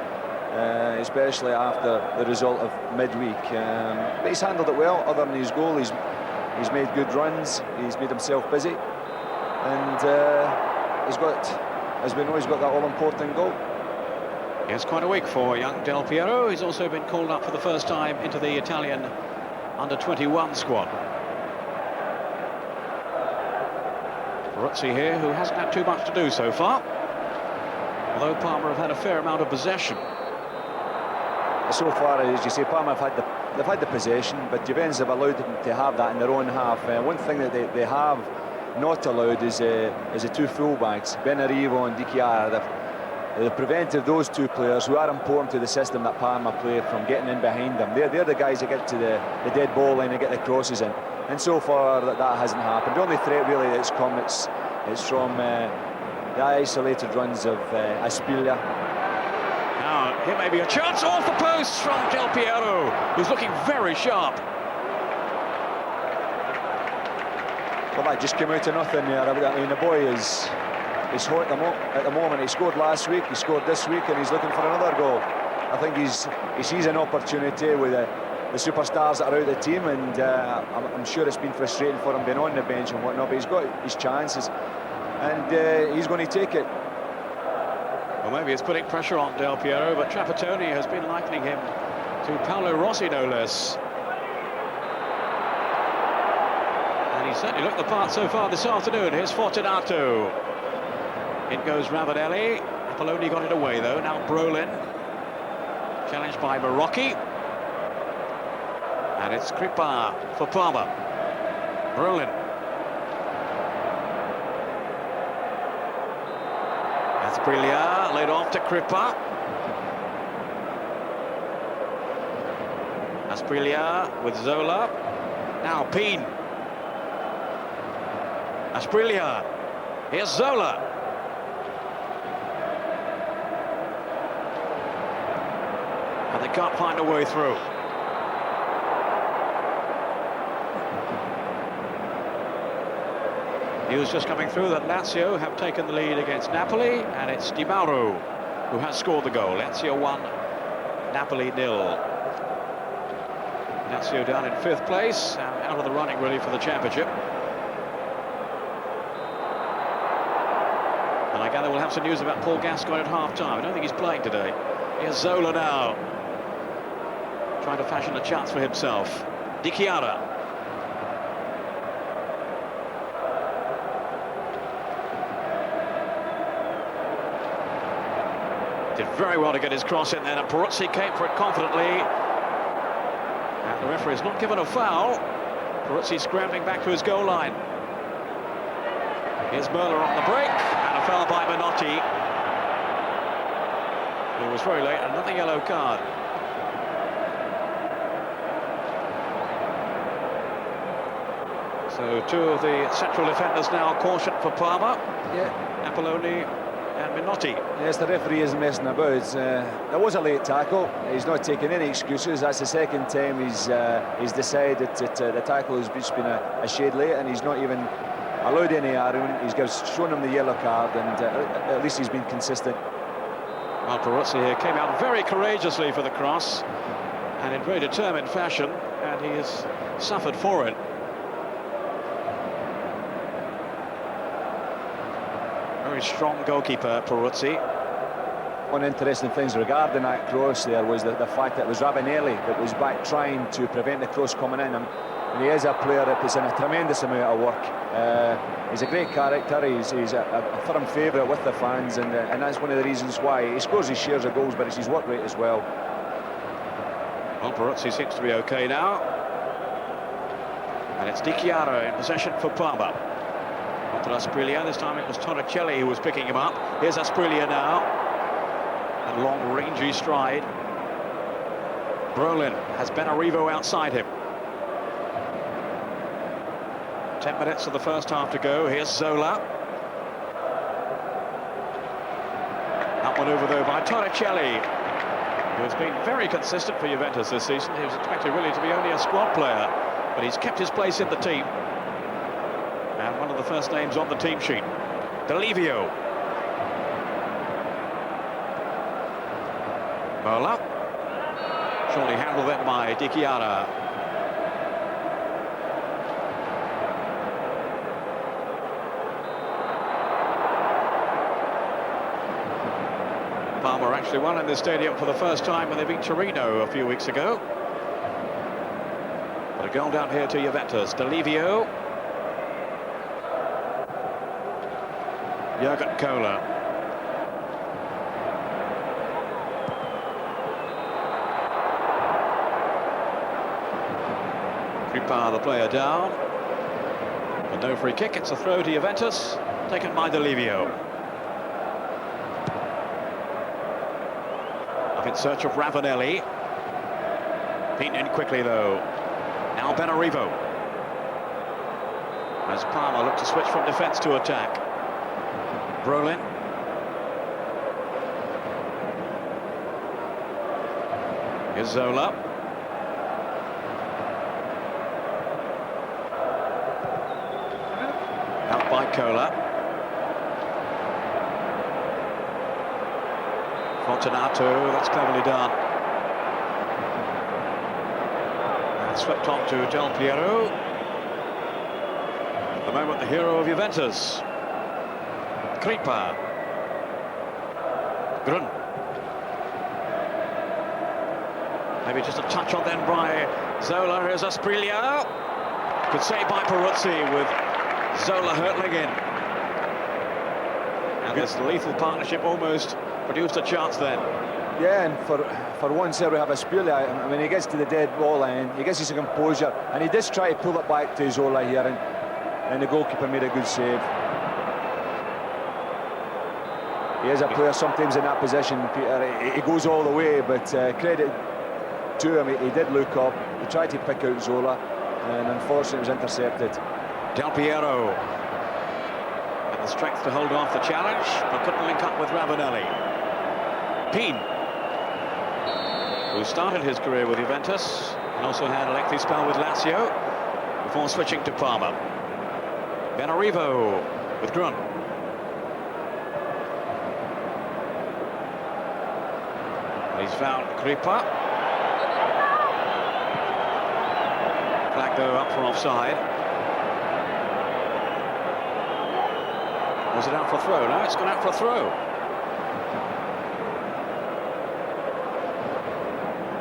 especially after the result of midweek. But he's handled it well. Other than his goal, he's made good runs. He's made himself busy, and he's got, as we know, he's got that all-important goal. It's quite a week for young Del Piero. He's also been called up for the first time into the Italian under-21 squad. Peruzzi here, who hasn't had too much to do so far, although Parma have had a fair amount of possession. So far, as you say, Parma they've had the possession, but Juventus have allowed them to have that in their own half. One thing that they have not allowed is the two fullbacks, Benarivo and Di Chiara. They've prevented those two players, who are important to the system that Parma play, from getting in behind them. They're the guys that get to the dead ball line and get the crosses in. And so far, that hasn't happened. The only threat really that's come, it's from the isolated runs of Aspiglia. Now, here may be a chance off the post from Del Piero, who's looking very sharp. Well, that just came out of nothing there. I mean, the boy is hot at the moment. He scored last week, he scored this week, and he's looking for another goal. I think he sees an opportunity with the superstars that are out of the team, and I'm sure it's been frustrating for him being on the bench and whatnot, but he's got his chances, and he's going to take it. Well, maybe it's putting pressure on Del Piero, but Trapattoni has been likening him to Paolo Rossi, no less. And he certainly looked the part so far this afternoon. Here's Fortunato. In goes Ravanelli. Apolloni got it away, though. Now Brolin. Challenged by Marocchi. And it's Crippa for Parma. Brolin. Aspiglia laid off to Crippa. Aspiglia with Zola. Now Peen. Aspiglia. Here's Zola. And they can't find a way through. News just coming through that Lazio have taken the lead against Napoli, and it's Di Mauro who has scored the goal. Lazio 1, Napoli 0. Lazio down in 5th place, and out of the running really for the championship. And I gather we'll have some news about Paul Gascoigne at half-time. I don't think he's playing today. Here's Zola now, trying to fashion a chance for himself. Di Chiara. Did very well to get his cross in there, and Peruzzi came for it confidently. And the referee has not given a foul. Peruzzi scrambling back to his goal line. Here's Merler on the break, and a foul by Menotti. It was very late, another yellow card. So two of the central defenders now cautioned for Parma. Yeah. Apolloni and Menotti. Yes, the referee isn't messing about. There was a late tackle. He's not taking any excuses. That's the second time he's decided that the tackle has just been a shade late, and he's not even allowed any argument. He's shown him the yellow card, and at least he's been consistent. Well, Peruzzi here came out very courageously for the cross, and in very determined fashion, and he has suffered for it. Very strong goalkeeper, Peruzzi. One interesting things regarding that cross there was the fact that it was Ravanelli that was back trying to prevent the cross coming in. And he is a player that puts in a tremendous amount of work. He's a great character. He's a firm favourite with the fans, and that's one of the reasons why he scores his shares of goals, but it's his work rate as well. Well, Peruzzi seems to be okay now. And it's Di Chiara in possession for Parma. On to Aspiglia. This time it was Torricelli who was picking him up. Here's Aspiglia now. A long, rangy stride. Brolin has Benarivo outside him. 10 minutes of the first half to go. Here's Zola. That one over though by Torricelli, who's been very consistent for Juventus this season. He was expected really to be only a squad player, but he's kept his place in the team. And one of the first names on the team sheet, Delivio. Mola. Surely handled then by Di Chiara. Parma actually won in this stadium for the first time when they beat Torino a few weeks ago. But a goal down here to Juventus. Delivio. Jürgen Kohler. Kripa, the player, down. But no free kick. It's a throw to Juventus, taken by Delivio. Up in search of Ravanelli. Beaten in quickly, though. Now Benarivo. As Parma look to switch from defence to attack. Brolin. Here's Zola. Out by Kohler. Fortunato, that's cleverly done. And swept on to Del Piero. At the moment, the hero of Juventus. Kripa. Grun. Maybe just a touch on then by Zola. Here's Asprilla. Good save by Peruzzi with Zola hurtling in. And this lethal partnership almost produced a chance then. Yeah, and for once there we have Asprilla. I mean, he gets to the dead ball line, he gets his composure, and he does try to pull it back to Zola here, and the goalkeeper made a good save. He is a player sometimes in that position, Peter. He goes all the way, but credit to him, he did look up, he tried to pick out Zola, and unfortunately it was intercepted. Del Piero had the strength to hold off the challenge, but couldn't link up with Ravanelli. Peen, who started his career with Juventus and also had a lengthy spell with Lazio before switching to Parma. Benarivo with Grun. He's found Kripa. Flag though up for offside. Was it out for a throw? No, it's gone out for a throw.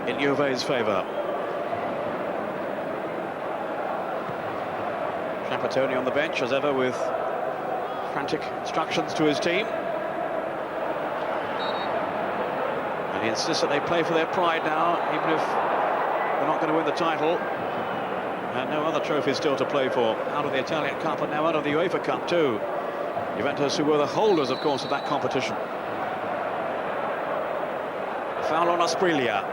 In Juve's favour. Trapattoni on the bench as ever with frantic instructions to his team. And he insists that they play for their pride now, even if they're not going to win the title. And no other trophies still to play for. Out of the Italian Cup and now out of the UEFA Cup too. Juventus, who were the holders, of course, of that competition. Foul on Asprilla.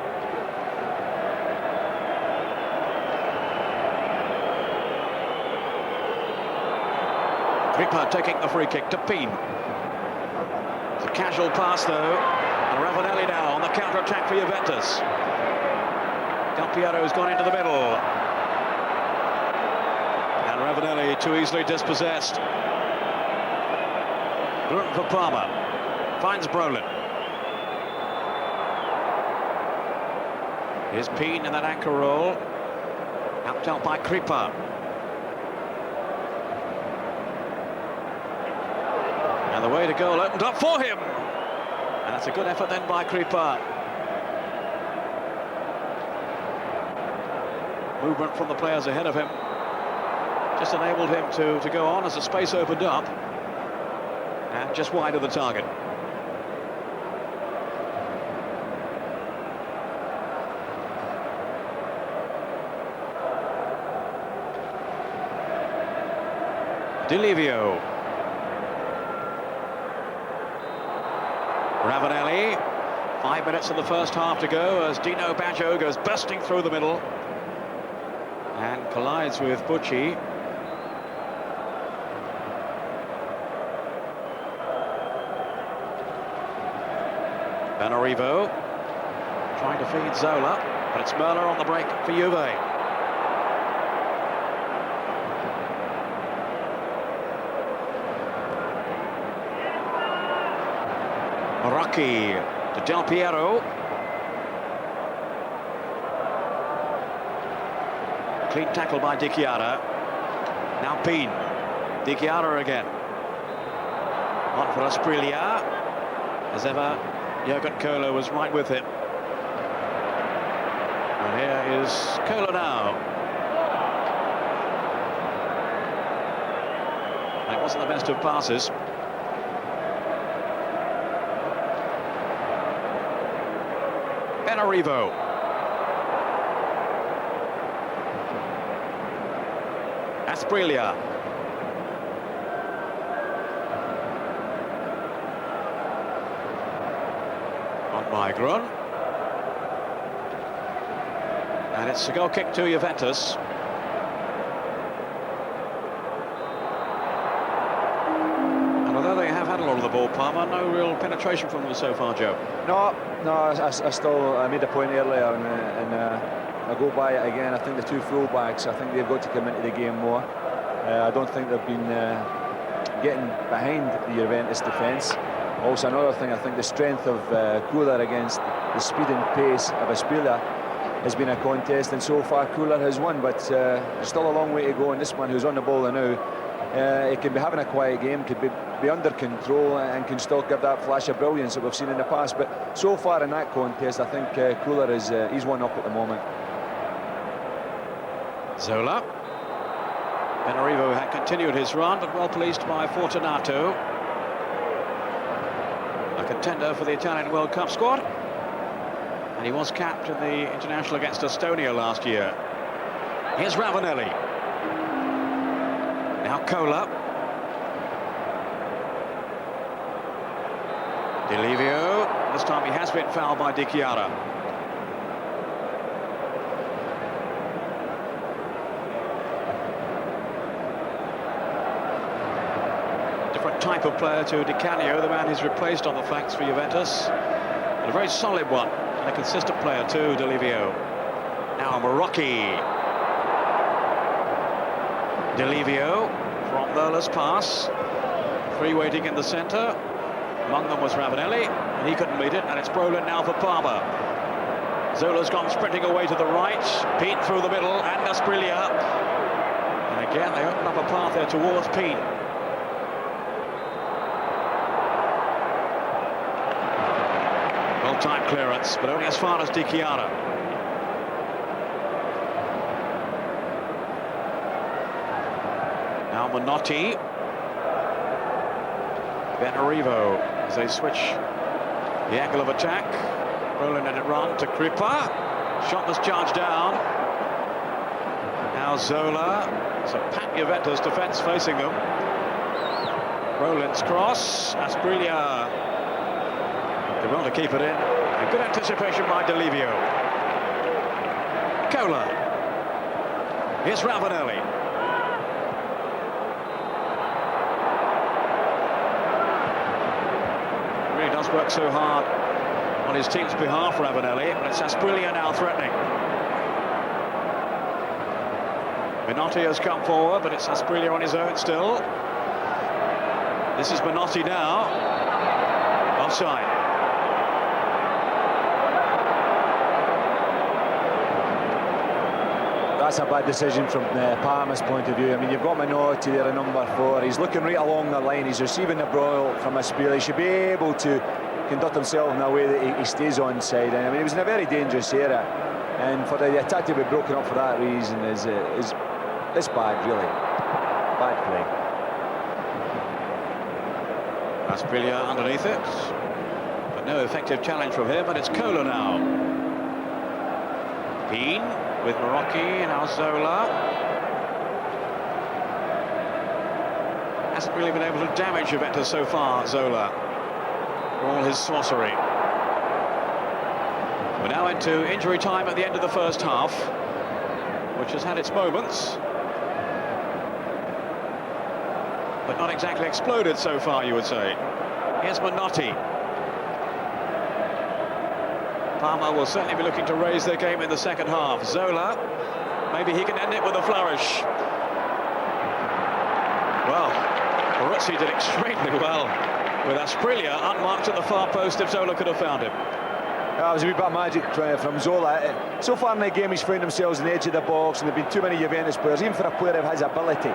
Kripa taking the free kick to Peen. It's a casual pass, though. And Ravanelli now on the counter-attack for Juventus. Del Piero's gone into the middle. And Ravanelli too easily dispossessed. Grun for Parma. Finds Brolin. Here's Peen in that anchor roll. Helped out by Kripa. And the way to goal opened up for him. And that's a good effort then by Kripa. Movement from the players ahead of him just enabled him to go on as the space opened up. And just wide of the target. Delivio. Ravanelli. 5 minutes in the first half to go as Dino Baggio goes bursting through the middle and collides with Bucci. Benarivo. Trying to feed Zola, but it's Merler on the break for Juve. Rocky to Del Piero. Clean tackle by Di Chiara. Now Peen. Di Chiara again. On for Asprilla. As ever, Jurgen Kohler was right with him. And here is Kohler now. And it wasn't the best of passes. Benarivo. Asprilla. On Migron. And it's a goal kick to Juventus. And although they have had a lot of the ball, Parma, no real penetration from them so far, Joe. No, I made a point earlier, and I go by it again. I think the two full-backs, I think they've got to come into the game more. I don't think they've been getting behind the Juventus defence. Also, another thing, I think the strength of Kohler against the speed and pace of Asprilla has been a contest, and so far Kohler has won, but there's still a long way to go. And this one, who's on the ball now, it can be having a quiet game, could be under control, and can still give that flash of brilliance that we've seen in the past. But so far in that contest, I think Kohler is he's one up at the moment. Zola. Benarivo had continued his run, but well policed by Fortunato. A contender for the Italian World Cup squad. And he was capped in the international against Estonia last year. Here's Ravanelli. Now Kohler. Delivio. This time he has been fouled by Di Chiara. Different type of player to Di Canio, the man who's replaced on the flanks for Juventus. But a very solid one. And a consistent player too, Delivio. Now Marocchi. Delivio from Merler's pass. Three waiting in the centre. Among them was Ravanelli, and he couldn't meet it, and it's Brolin now for Parma. Zola's gone sprinting away to the right. Peen through the middle, and Asprilla. And again, they open up a path there towards Peen. Well-timed clearance, but only as far as Di Chiara. Now Menotti. Benarivo as they switch the angle of attack. Brolin let it run to Kripa. Shot was charged down. Now Zola. It's a packed Juventus defence facing them. Brolin's cross. Asprilla. They want to keep it in. A good anticipation by Delivio. Kohler. Here's Ravanelli. Really does work so hard on his team's behalf, Ravanelli, but it's Asprilla now threatening. Menotti has come forward, but it's Asprilla on his own still. This is Menotti now. Offside. That's a bad decision from Parma's point of view. I mean, you've got Menotti there at number 4. He's looking right along the line. He's receiving the ball from Asprilla. He should be able to conduct himself in a way that he stays onside. And I mean, he was in a very dangerous area. And for the attack to be broken up for that reason is bad, really. Bad play. Asprilla underneath it. But no effective challenge from him, and it's Kohler now. Peen with Marocchi, now Zola. Hasn't really been able to damage Juventus so far, Zola, for all his sorcery. We're now into injury time at the end of the first half, which has had its moments, but not exactly exploded so far, you would say. Here's Menotti. Parma will certainly be looking to raise their game in the second half. Zola, maybe he can end it with a flourish. Well, Peruzzi did extremely well with Asprilla unmarked at the far post if Zola could have found him. That was a wee bit of magic from Zola. So far in the game he's found themselves on the edge of the box, and there have been too many Juventus players, even for a player of his ability.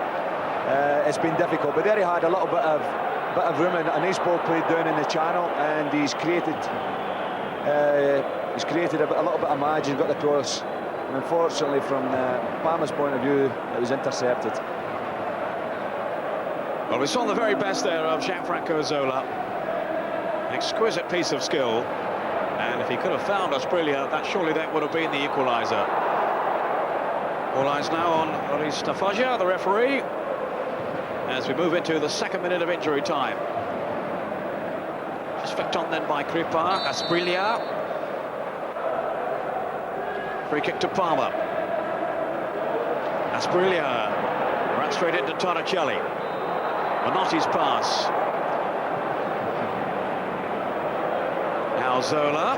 It's been difficult, but there he had a little bit of room, and a nice ball played down in the channel, and he's created a little bit of margin, got the cross, and unfortunately from Parma's point of view it was intercepted. Well, we saw the very best there of Gianfranco Zola. An exquisite piece of skill, and if he could have found Asprilla, that surely that would have been the equaliser. All eyes now on Staffagia, the referee, as we move into the second minute of injury time. Just flicked on then by Kripa. Asprilla. Free kick to Parma. Asprilla ran straight into Torricelli. Manotti's pass. Now Zola.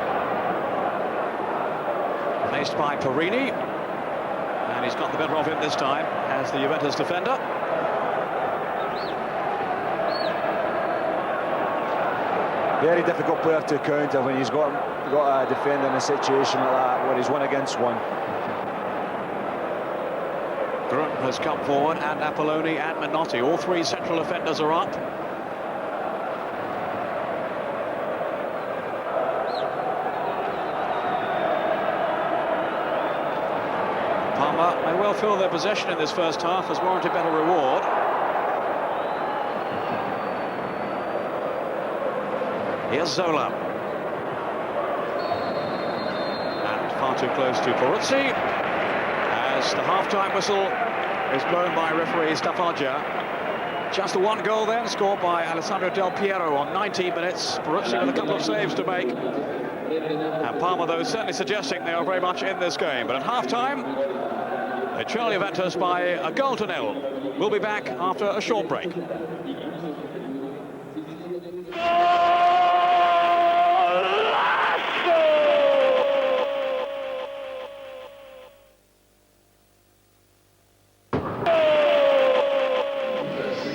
Faced by Perini. And he's got the better of him this time as the Juventus defender. Very difficult player to counter when he's got a defender in a situation like that where he's 1 against 1. Grunt has come forward, and Apolloni and Menotti. All three central defenders are up. Parma may well feel their possession in this first half has warranted better reward. Here's Zola. And far too close to Peruzzi. As the half-time whistle is blown by referee Staffagia. Just a 1 goal then, scored by Alessandro Del Piero on 19 minutes. Peruzzi with a couple of saves to make. And Parma, though, certainly suggesting they are very much in this game. But at half-time, they trail Juventus by a 1-0. We'll be back after a short break.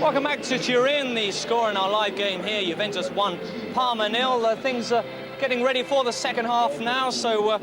Welcome back to Turin. The score in our live game here, Juventus 1, Parma 0. Things are getting ready for the second half now, so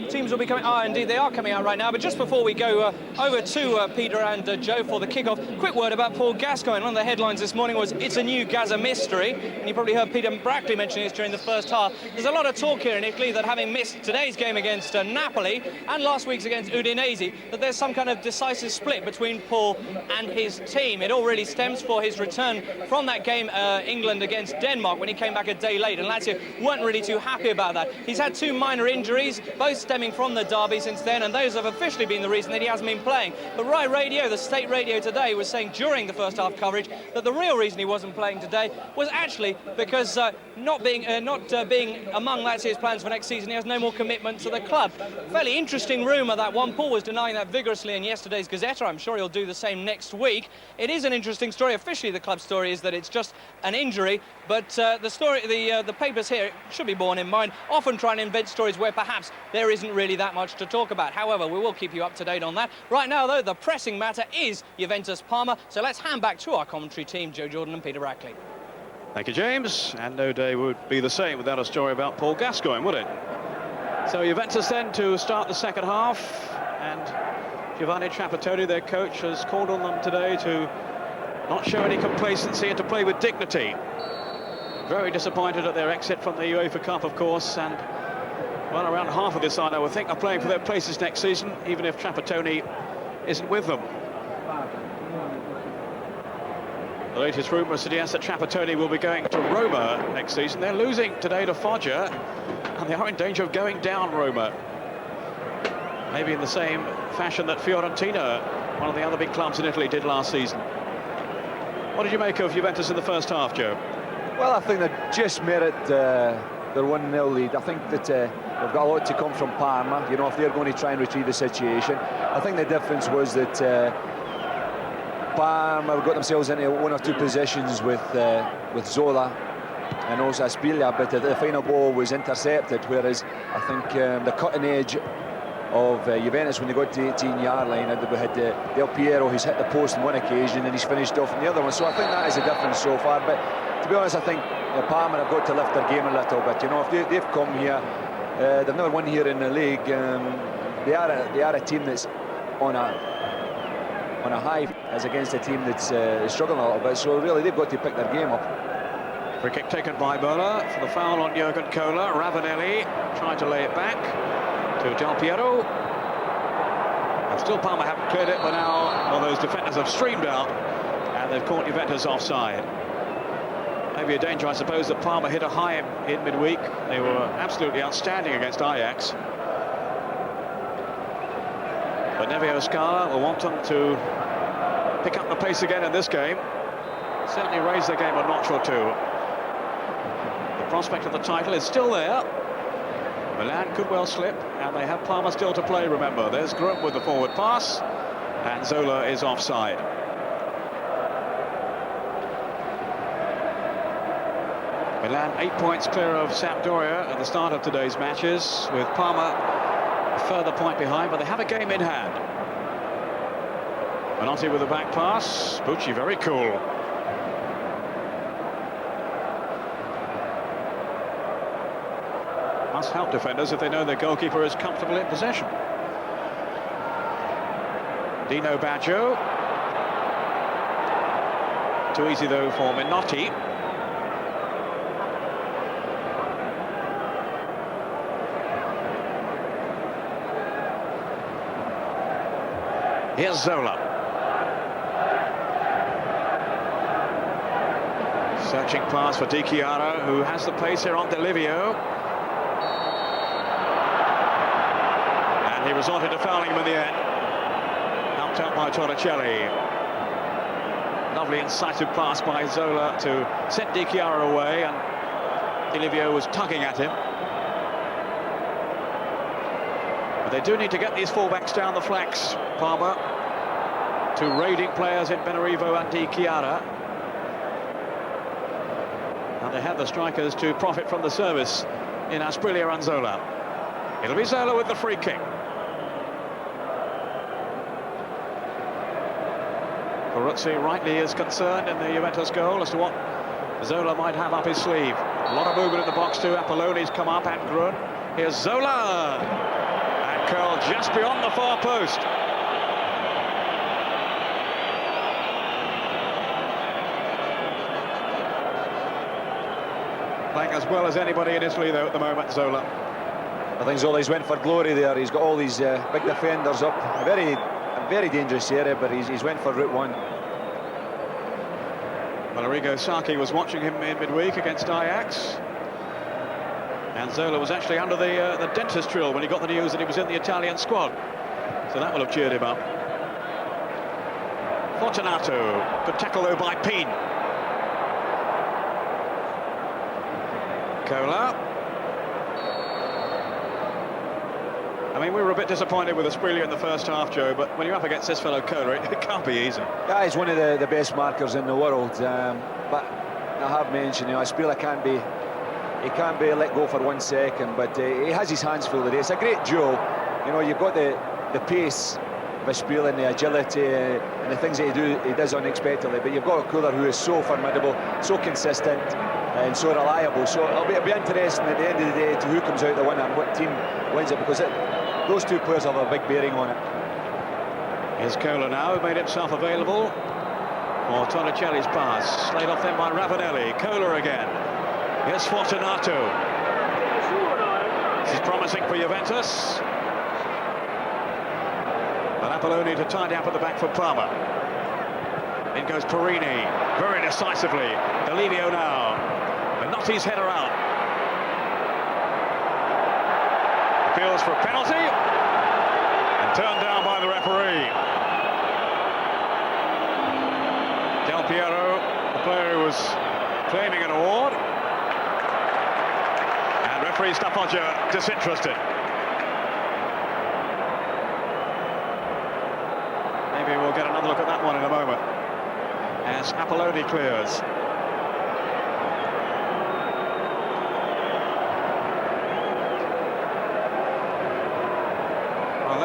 teams will be coming. Indeed, they are coming out right now. But just before we go over to Peter and Joe for the kickoff, quick word about Paul Gascoigne. One of the headlines this morning was "It's a new Gaza mystery," and you probably heard Peter Brackley mentioning this during the first half. There's a lot of talk here in Italy that, having missed today's game against Napoli and last week's against Udinese, that there's some kind of decisive split between Paul and his team. It all really stems for his return from that game, England against Denmark, when he came back a day late, and Lazio weren't really too happy about that. He's had 2 minor injuries, both stemming from the derby since then, and those have officially been the reason that he hasn't been playing. But Rai Radio, the state radio today, was saying during the first half coverage that the real reason he wasn't playing today was actually because not being among Lazio's plans for next season, he has no more commitment to the club. Fairly interesting rumour, that one. Paul was denying that vigorously in yesterday's Gazzetta. I'm sure he'll do the same next week. It is an interesting story. Officially, the club story is that it's just an injury, but the papers here, should be borne in mind, often try and invent stories where perhaps there isn't really that much to talk about. However, we will keep you up to date on that. Right now, though, the pressing matter is Juventus-Parma, so let's hand back to our commentary team, Joe Jordan and Peter Brackley. Thank you, James. And no day would be the same without a story about Paul Gascoigne, would it? So Juventus then to start the second half, and Giovanni Trapattoni, their coach, has called on them today to not show any complacency and to play with dignity. Very disappointed at their exit from the UEFA Cup, of course, and well, around half of this side, I would think, are playing for their places next season, even if Trapattoni isn't with them. The latest rumour suggests that Trapattoni will be going to Roma next season. They're losing today to Foggia, and they are in danger of going down Roma. Maybe in the same fashion that Fiorentina, one of the other big clubs in Italy, did last season. What did you make of Juventus in the first half, Joe? Well, I think they just merit their 1-0 lead. I think that they've got a lot to come from Parma, you know, if they're going to try and retrieve the situation. I think the difference was that Parma got themselves into 1 or 2 positions with Zola and also Aspiglia, but the final ball was intercepted, whereas I think the cutting edge of Juventus when they got to the 18-yard line, and we had Del Piero, who's hit the post on one occasion and he's finished off on the other one. So I think that is the difference so far. But to be honest, I think Parma have got to lift their game a little bit. You know, if they've come here, they've never won here in the league. They are a team that's on a high as against a team that's struggling a little bit. So really, they've got to pick their game up. Free kick taken by Mola for the foul on Jurgen Kohler. Ravanelli tried to lay it back to Del Piero. And still Parma haven't cleared it, but now those defenders have streamed out and they've caught Juventus offside. Maybe a danger, I suppose, that Parma hit a high in midweek. They were absolutely outstanding against Ajax. But Nevio Scala will want them to pick up the pace again in this game. Certainly raise their game a notch or two. The prospect of the title is still there. Milan could well slip, and they have Parma still to play, remember. There's Grum with the forward pass, and Zola is offside. Milan 8 points clear of Sampdoria at the start of today's matches, with Parma a further point behind, but they have a game in hand. Menotti with the back pass. Bucci very cool. Must help defenders if they know their goalkeeper is comfortable in possession. Dino Baggio. Too easy though for Menotti. Here's Zola. Searching pass for Di Chiara, who has the pace here on Delivio. And he resorted to fouling him in the end. Helped out by Torricelli. Lovely incisive pass by Zola to send Di Chiara away, and Delivio was tugging at him. But they do need to get these fullbacks down the flanks, Parma. Two raiding players in Benarivo and Di Chiara. And they have the strikers to profit from the service in Aspiglia and Zola. It'll be Zola with the free kick. Peruzzi rightly is concerned in the Juventus goal as to what Zola might have up his sleeve. A lot of movement in the box too. Apolloni's come up and Grun. Here's Zola. And curled just beyond the far post. Playing as well as anybody in Italy though at the moment, Zola. I think Zola's went for glory there. He's got all these big defenders up. A very dangerous area, but he's went for route one. Well, Arrigo Sacchi was watching him in midweek against Ajax. And Zola was actually under the dentist drill when he got the news that he was in the Italian squad. So that will have cheered him up. Fortunato, good tackle though by Peen. Kohler. I mean, we were a bit disappointed with Aspiglia in the first half, Joe, but when you're up against this fellow Kohler, it can't be easy. Yeah, he's one of the best markers in the world. But I have mentioned, you know, Aspiglia can't be let go for 1 second, but he has his hands full today. It's a great duel. You know, you've got the pace of Aspiglia and the agility and the things that he does unexpectedly, but you've got a Kohler who is so formidable, so consistent, and so reliable. So it'll be interesting at the end of the day to who comes out the winner and what team wins it, because those two players have a big bearing on it. Here's Kohler now, who made himself available for Torricelli's pass. Slayed off then by Ravanelli. Kohler again. Here's Fortunato. This is promising for Juventus. But Apolloni to tidy up at the back for Parma. In goes Perini, very decisively. Delivio now. Menotti's header out. Appeals for a penalty. And turned down by the referee. Del Piero, the player who was claiming an award. And referee Stapoggia disinterested. Maybe we'll get another look at that one in a moment. As Apolloni clears.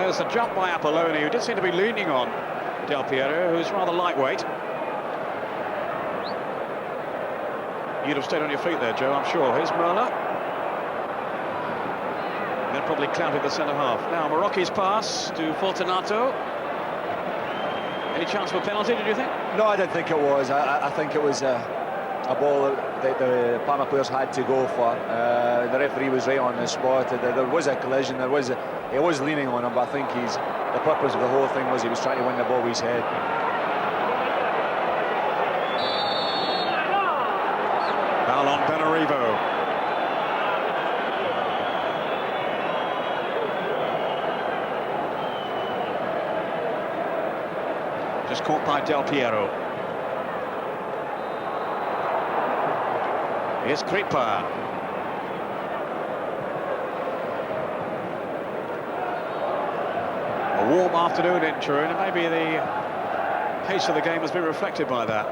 there's a jump by Apolloni, who did seem to be leaning on Del Piero, who's rather lightweight. You'd have stayed on your feet there, Joe, I'm sure. Here's Merla. And then probably clouted the centre-half. Now, Marocchi's pass to Fortunato. Any chance for a penalty, did you think? No, I didn't think it was. I think it was a ball that the Parma players had to go for. The referee was right on the spot. There was a collision. He was leaning on him, but I think the purpose of the whole thing was he was trying to win the ball with his head. Foul on Benarivo. Just caught by Del Piero. Here's Kripa. A warm afternoon in Turin, and maybe the pace of the game has been reflected by that.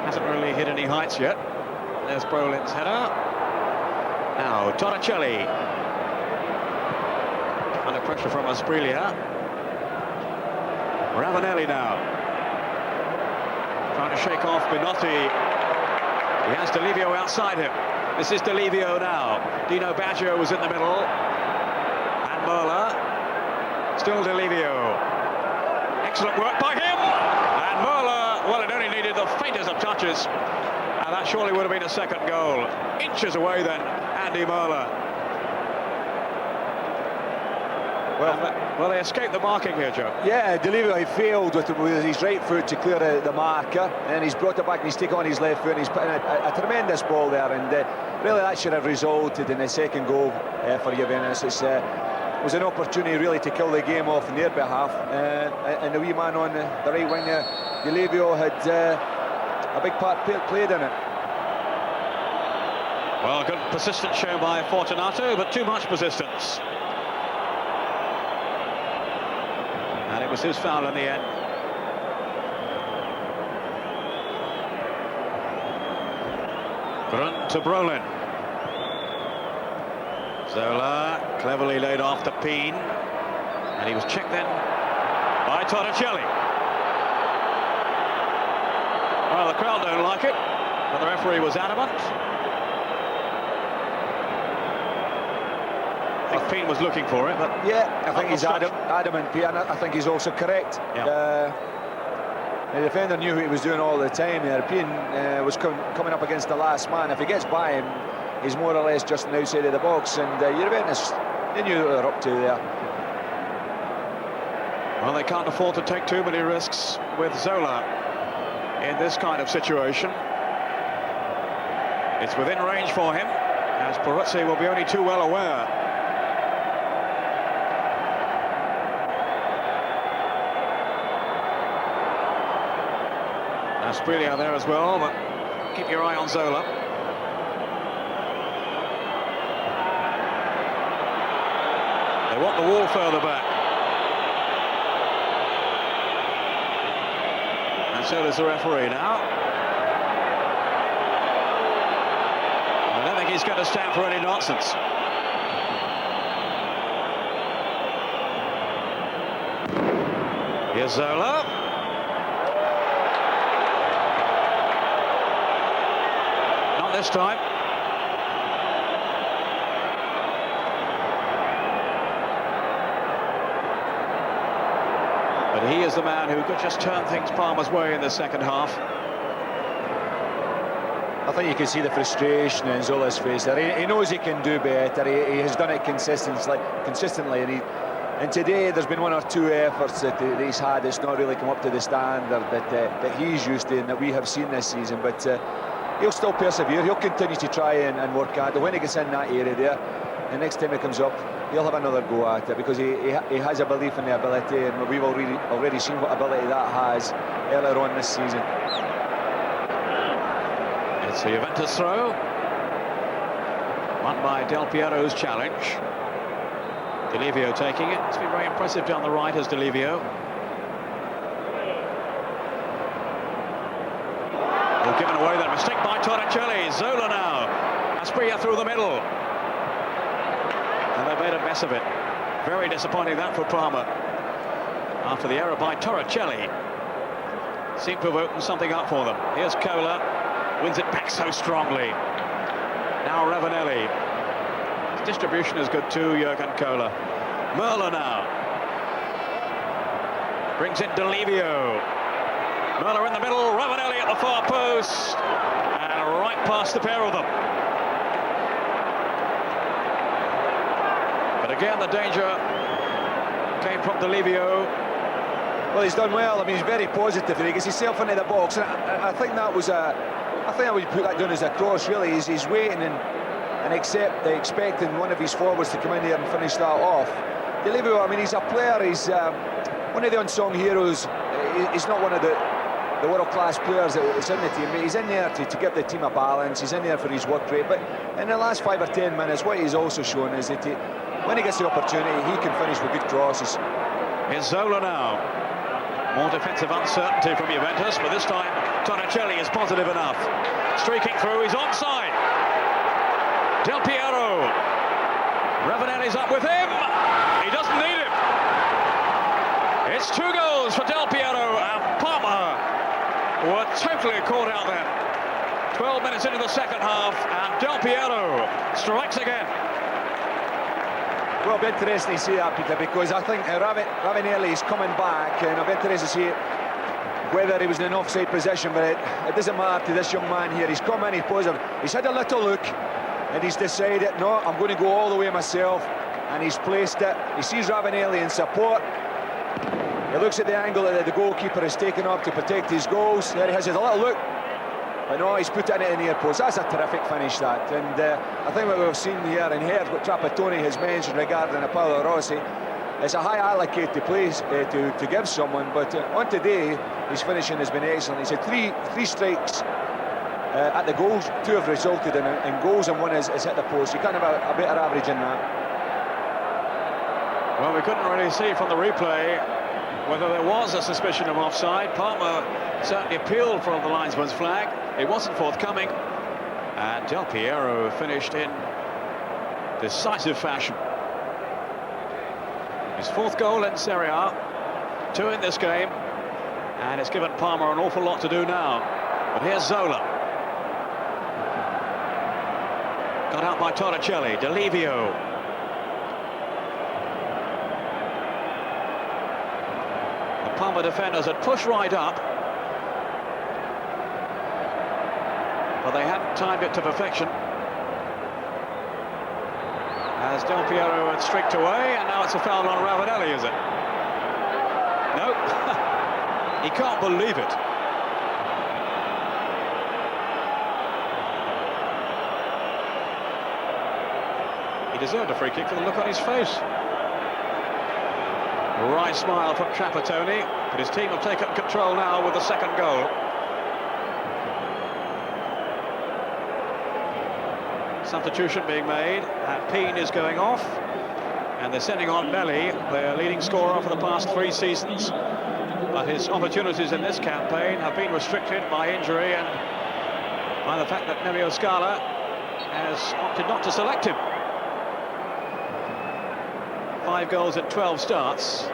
Hasn't really hit any heights yet. There's Brolin's header. Now Torricelli. Under pressure from Asprilla. Ravanelli now. Trying to shake off Binotti. He has Delivio outside him. This is Delivio now. Dino Baggio was in the middle. And Merla. Still Delivio. Excellent work by him. And Merla, well, it only needed the faintest of touches. And that surely would have been a second goal. Inches away then, Andy Merla. Well, they escaped the marking here, Joe. Yeah, Delivio, he failed with his right foot to clear the marker, and he's brought it back and he's taken on his left foot, and he's put in a tremendous ball there, and really that should have resulted in a second goal for Juventus. It was an opportunity really to kill the game off on their behalf, and the wee man on the right wing there, Delivio, had a big part played in it. Well, good persistence shown by Fortunato, but too much persistence. And it was his foul in the end. Grunt to Brolin. Zola cleverly laid off to Peen. And he was checked then by Torricelli. Well, the crowd don't like it, but the referee was adamant. I think Peen was looking for it, but yeah, I think he's adamant, Peen. I think he's also correct. Yeah. The defender knew what he was doing all the time there. Peen was coming up against the last man. If he gets by him, he's more or less just on the outside of the box, and Juventus, they knew what they were up to there. Well, they can't afford to take too many risks with Zola in this kind of situation. It's within range for him, as Peruzzi will be only too well aware. Asprilla there as well, but keep your eye on Zola. They want the wall further back. And so does the referee now. I don't think he's going to stand for any nonsense. Here's Zola. This time. But he is the man who could just turn things Parma's way in the second half. I think you can see the frustration in Zola's face there. He knows he can do better. He has done it consistently, and today there's been one or two efforts that he's had that's not really come up to the standard that he's used to and that we have seen this season, but he'll still persevere. He'll continue to try and work at it. When he gets in that area there, the next time he comes up, he'll have another go at it, because he has a belief in the ability, and we've already seen what ability that has earlier on this season. It's a Juventus throw, won by Del Piero's challenge. Delivio taking it. It's been very impressive down the right as Delivio. Given away that mistake by Torricelli. Zola now. Asprilla through the middle. made a mess of it. Very disappointing that for Parma. After the error by Torricelli. Seemed to have opened something up for them. Here's Cola. Wins it back so strongly. Now Ravanelli. His distribution is good too, Jurgen Cola. Merla now. Brings in Delivio. Merla in the middle. Ravanelli at the far post. And right past the pair of them. But again, the danger came from Delivio. Well, he's done well. I mean, he's very positive. He gets himself into the box, and I think that was I think I would put that down as a cross. Really, he's waiting and expecting one of his forwards to come in here and finish that off. Delivio, I mean, he's a player. He's one of the unsung heroes. He's not one of the world-class players that's in the team. He's in there to give the team a balance. He's in there for his work rate. But in the last 5 or 10 minutes, what he's also shown is that when he gets the opportunity, he can finish with good crosses. Here's Zola now. More defensive uncertainty from Juventus, but this time Torricelli is positive enough. Streaking through, he's onside. Del Piero. Ravanelli's up with him. He doesn't need him. It's 2 goals for Del Piero, and Parma were totally caught out there. 12 minutes into the second half, and Del Piero strikes again. Well, it'll be interesting to see that, Peter, because I think Ravanelli is coming back, and I'll be interested to see whether he was in an offside position, but it doesn't matter to this young man here. He's come in, he's positive, he's had a little look, and he's decided, no, I'm going to go all the way myself, and he's placed it. He sees Ravanelli in support. He looks at the angle that the goalkeeper is taking up to protect his goals. There he has a little look. But no, he's put it in the near post. That's a terrific finish, that. And I think what we've seen here and heard what Trapattoni has mentioned regarding Paolo Rossi, it's a high allocate to play to give someone. But on today, his finishing has been excellent. He's had three strikes at the goals. 2 have resulted in goals, and 1 has hit the post. You can't have a better average than that. Well, we couldn't really see from the replay whether there was a suspicion of offside. Parma certainly appealed for the linesman's flag. It wasn't forthcoming, and Del Piero finished in decisive fashion. His 4th goal in Serie A, 2 in this game, and it's given Parma an awful lot to do now. But here's Zola. Got out by Torricelli. Delivio. The Parma defenders had pushed right up, but they hadn't timed it to perfection. As Del Piero had streaked away, and now it's a foul on Ravanelli, is it? No, he can't believe it. He deserved a free kick for the look on his face. A wry smile from Trapattoni, but his team have taken control now with the 2nd goal. Substitution being made. Peen is going off, and they're sending on Melli, their leading scorer for the past 3 seasons. But his opportunities in this campaign have been restricted by injury and by the fact that Nevio Scala has opted not to select him. 5 goals in 12 starts,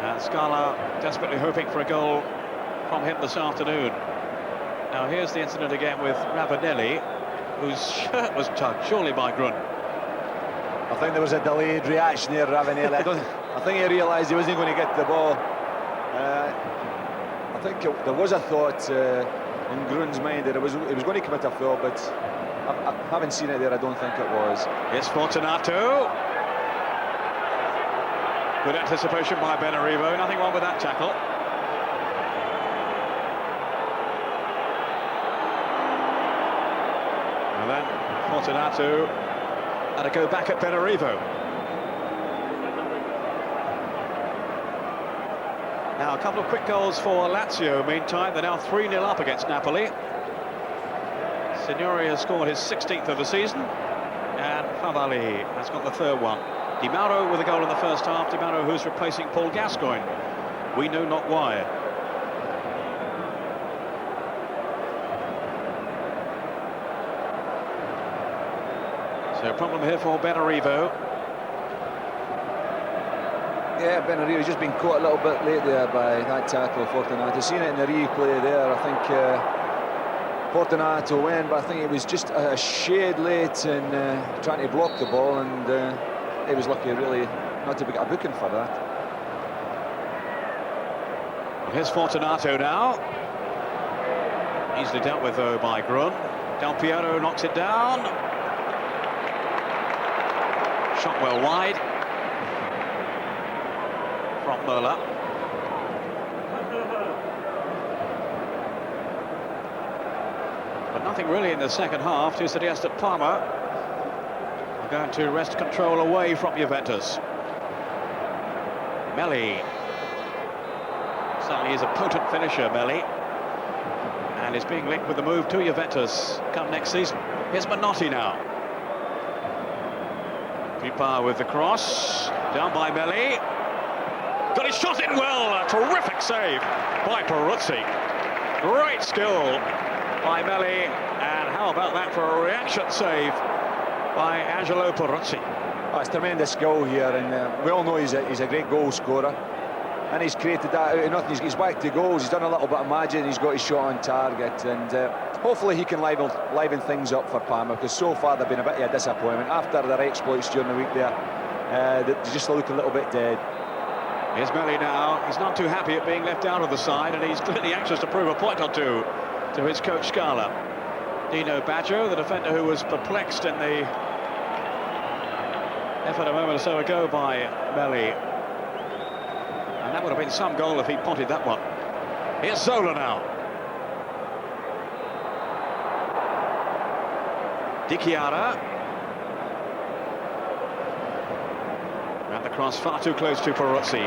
and Scala desperately hoping for a goal from him this afternoon. Now here's the incident again with Ravanelli, whose shirt was tugged, surely by Grun. I think there was a delayed reaction there, Ravanelli. I think he realised he wasn't going to get the ball. I think there was a thought in Grun's mind that it was going to commit a foul, but I haven't seen it there. I don't think it was. Here's Fortunato. Good anticipation by Benarivo. Nothing wrong with that tackle. And then Fortunato had to go back at Benarivo. Now a couple of quick goals for Lazio. Meantime, they're now 3-0 up against Napoli. Signori has scored his 16th of the season, and Favali has got the 3rd one. Di Mauro with a goal in the first half. Di Mauro, who's replacing Paul Gascoigne. We know not why. So problem here for Benarivo. Yeah, Benarivo's just been caught a little bit late there by that tackle of Fortunato. Seen it in the replay there. I think Fortunato went, but I think it was just a shade late in trying to block the ball, and he was lucky really not to get a booking for that. Well, here's Fortunato now. Easily dealt with though by Grun. Del Piero knocks it down. Shot well wide from Möller. But nothing really in the second half to suggest that Parma are going to wrest control away from Juventus. Melli. Certainly is a potent finisher, Melli. And is being linked with the move to Juventus come next season. Here's Menotti now. Kripa with the cross. Down by Melli. Got his shot in well. A terrific save by Peruzzi. Great skill by Melli. And how about that for a reaction save by Angelo Peruzzi? Oh, it's tremendous skill here, and we all know he's a great goal scorer. And he's created that out of nothing. He's whacked the goals, he's done a little bit of magic, and he's got his shot on target. And hopefully he can liven things up for Parma, because so far they've been a bit of a disappointment. After their exploits during the week there, they just look a little bit dead. Here's Melli now. He's not too happy at being left out of the side, and he's clearly anxious to prove a point or two to his coach Scala. Dino Baggio, the defender who was perplexed in the effort a moment or so ago by Melli. And that would have been some goal if he potted that one. Here's Zola now. Di Chiara. And the cross far too close to Peruzzi,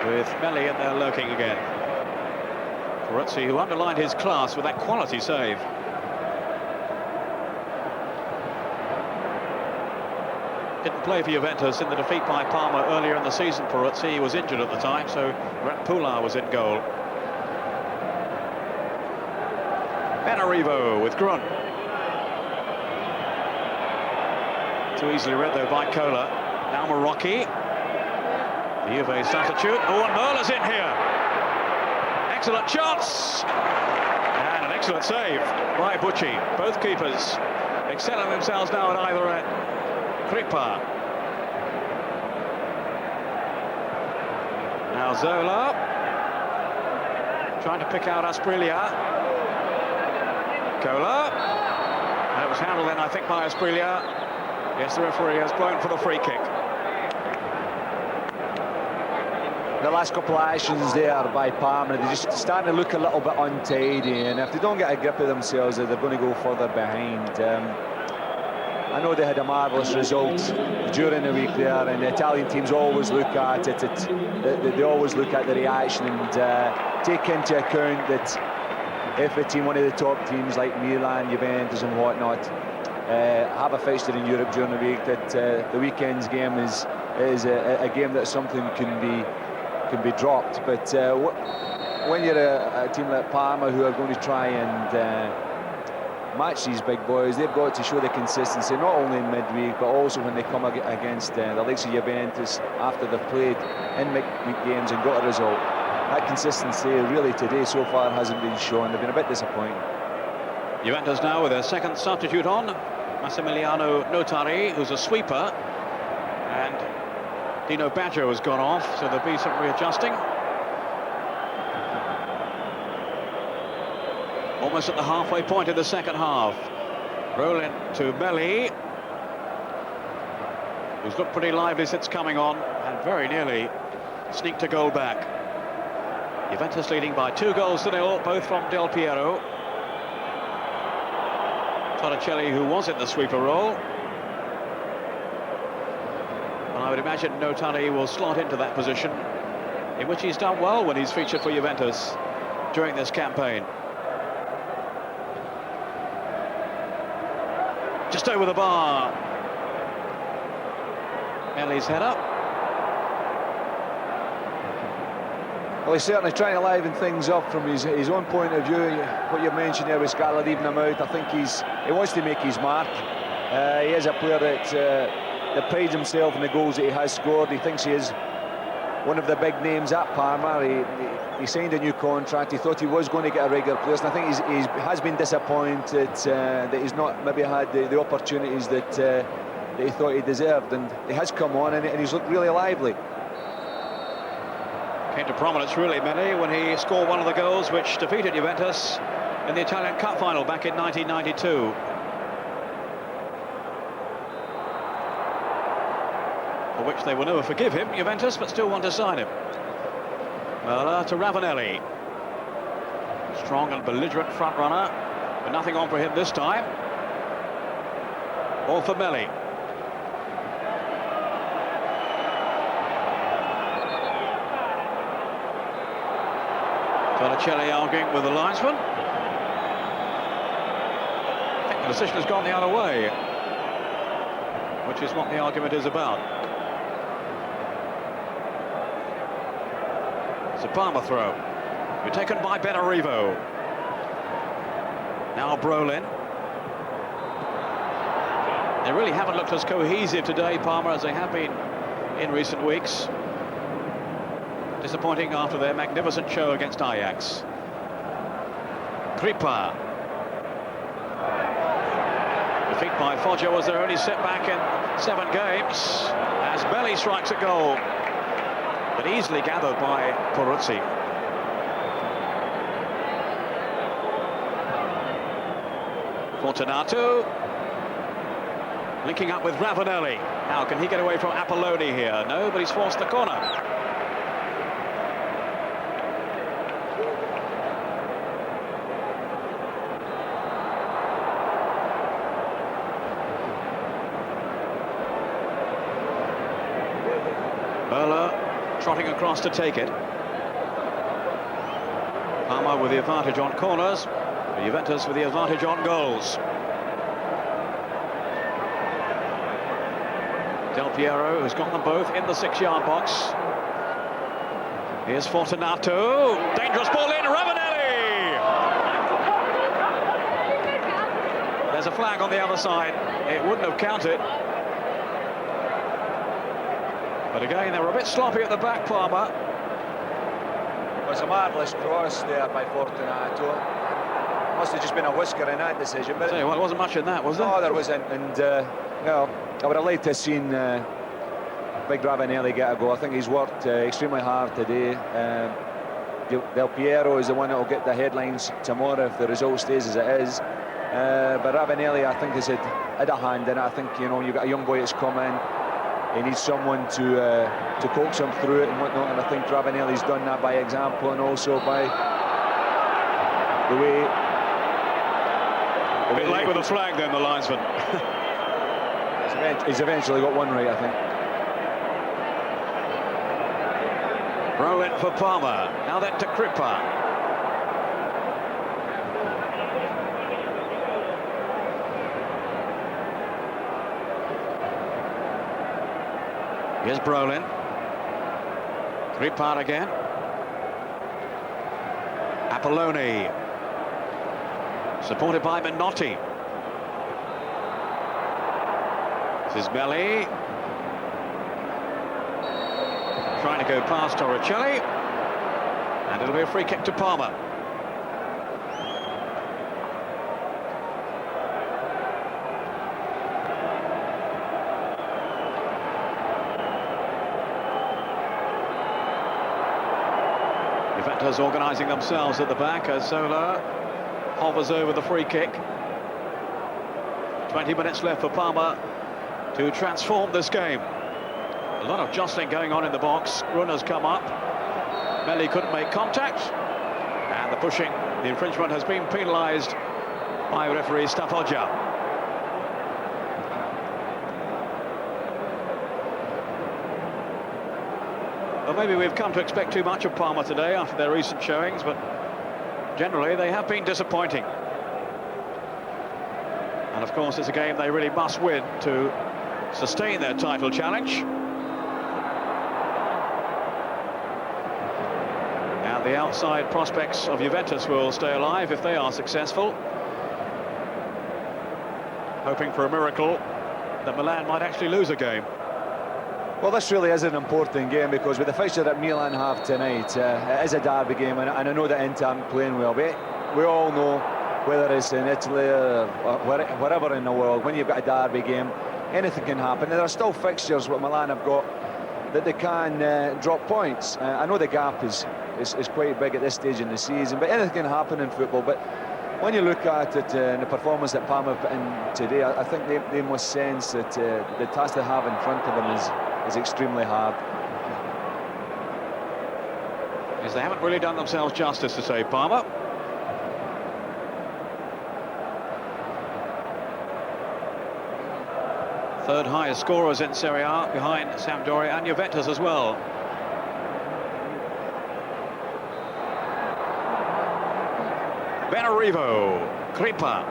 with Melli in there lurking again. Peruzzi, who underlined his class with that quality save. Didn't play for Juventus in the defeat by Parma earlier in the season, Peruzzi. He was injured at the time, so Ratpula was in goal. Benarivo with Grun. Too easily read though by Kohler. Now Marocchi. The Juve substitute. Oh, and Möhler's in here. Excellent chance. And an excellent save by Bucci. Both keepers excelling themselves now at either end. Kripa. Now Zola. Trying to pick out Asprilla. Kohler. And it was handled then, I think, by Asprilla. Yes, the referee has blown for the free kick. The last couple of actions there by Parma, they're just starting to look a little bit untidy, and if they don't get a grip of themselves, they're going to go further behind. I know they had a marvellous result during the week there, and the Italian teams always look at it. They always look at the reaction and take into account that if a team, one of the top teams like Milan, Juventus and whatnot, have a fixture in Europe during the week, that the weekend's game is a game that something can be dropped. But when you're a team like Parma, who are going to try and match these big boys, they've got to show the consistency, not only in midweek but also when they come against the likes of Juventus after they've played in midweek games and got a result. That consistency really today so far hasn't been shown. They've been a bit disappointing. Juventus now with their second substitute on, Massimiliano Notari, who's a sweeper, and Dino Baggio has gone off, so there'll be some readjusting. Almost at the halfway point of the second half. Roll in to Melli, who's looked pretty lively since coming on, and very nearly sneaked a goal back. Juventus leading by 2-0, both from Del Piero. Torricelli, who was in the sweeper role. And I would imagine Notari will slot into that position, in which he's done well when he's featured for Juventus during this campaign. Just over the bar. Melli's header. Well, he's certainly trying to liven things up from his own point of view. What you've mentioned there with Scala leaving him out, I think he wants to make his mark. He is a player that prides himself in the goals that he has scored. He thinks he is one of the big names at Parma. He signed a new contract. He thought he was going to get a regular place, and I think he has been disappointed that he's not maybe had the opportunities that he thought he deserved, and he has come on and he's looked really lively. Came to prominence really, Melli, when he scored one of the goals which defeated Juventus in the Italian Cup final back in 1992. For which they will never forgive him, Juventus, but still want to sign him. Well, to Ravanelli. Strong and belligerent front runner, but nothing on for him this time. All for Melli. Balotelli arguing with the linesman. I think the decision has gone the other way, which is what the argument is about. It's a Parma throw. You're taken by Benarivo. Now Brolin. They really haven't looked as cohesive today, Parma, as they have been in recent weeks. Disappointing after their magnificent show against Ajax. Kripa. Defeat by Foggia was their only setback in 7 games, as Belli strikes a goal, but easily gathered by Peruzzi. Fortunato linking up with Ravanelli. How can he get away from Apolloni here? No, but he's forced the corner. Trotting across to take it. Parma with the advantage on corners, Juventus with the advantage on goals. Del Piero has got them both in the 6-yard box. Here's Fortunato. Dangerous ball in, Ravanelli! There's a flag on the other side. It wouldn't have counted. But again, they were a bit sloppy at the back, Parma. It was a marvellous cross there by Fortunato. Must have just been a whisker in that decision. But well, it wasn't much in that, was there? No, there wasn't. And, well, I would have liked to have seen big Ravanelli get a goal. I think he's worked extremely hard today. Del Piero is the one that will get the headlines tomorrow if the result stays as it is. But Ravanelli, I think, has had a hand in it. I think, you know, you've got a young boy that's come in. He needs someone to coax him through it and whatnot, and I think Ravanelli's done that by example and also by the way. A bit late with the flag then, the linesman. He's eventually got one right, I think. Brolin for Parma. Now then to Kripa. Here's Brolin. Kripa again. Apolloni. Supported by Minotti. This is Belli. Trying to go past Torricelli. And it'll be a free kick to Parma. Juventus organising themselves at the back as Zola hovers over the free kick. 20 minutes left for Parma to transform this game. A lot of jostling going on in the box. Runners come up. Melli couldn't make contact. And the pushing, the infringement has been penalised by referee Stafoggia. Well, maybe we've come to expect too much of Parma today after their recent showings, but generally they have been disappointing. And of course it's a game they really must win to sustain their title challenge. And the outside prospects of Juventus will stay alive if they are successful. hoping for a miracle that Milan might actually lose a game. Well, this really is an important game because with the fixture that Milan have tonight, it is a derby game, and I know that Inter aren't playing well. But we all know, whether it's in Italy or wherever in the world, when you've got a derby game, anything can happen. And there are still fixtures what Milan have got that they can drop points. I know the gap is quite big at this stage in the season, but anything can happen in football. But when you look at it, the performance that Parma put in today, I think they must sense that the task they have in front of them is extremely hard. Because they haven't really done themselves justice, to say, Parma. Third highest scorers in Serie A, behind Sampdoria and Juventus as well. Benarivo, Kripa.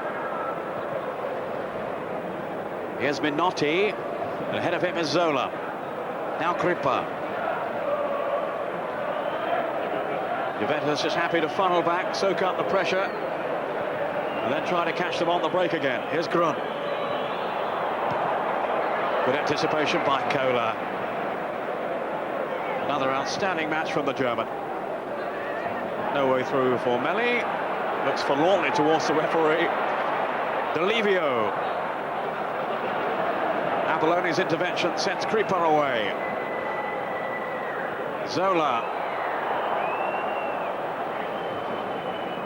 Here's Minotti, and ahead of him is Zola. Now Kripa. Juventus just happy to funnel back, soak up the pressure, and then try to catch them on the break again. Here's Grun. Good anticipation by Kola. Another outstanding match from the German. No way through for Melli. Looks forlornly towards the referee. Delivio. Apolloni's intervention sends Kripa away. Zola.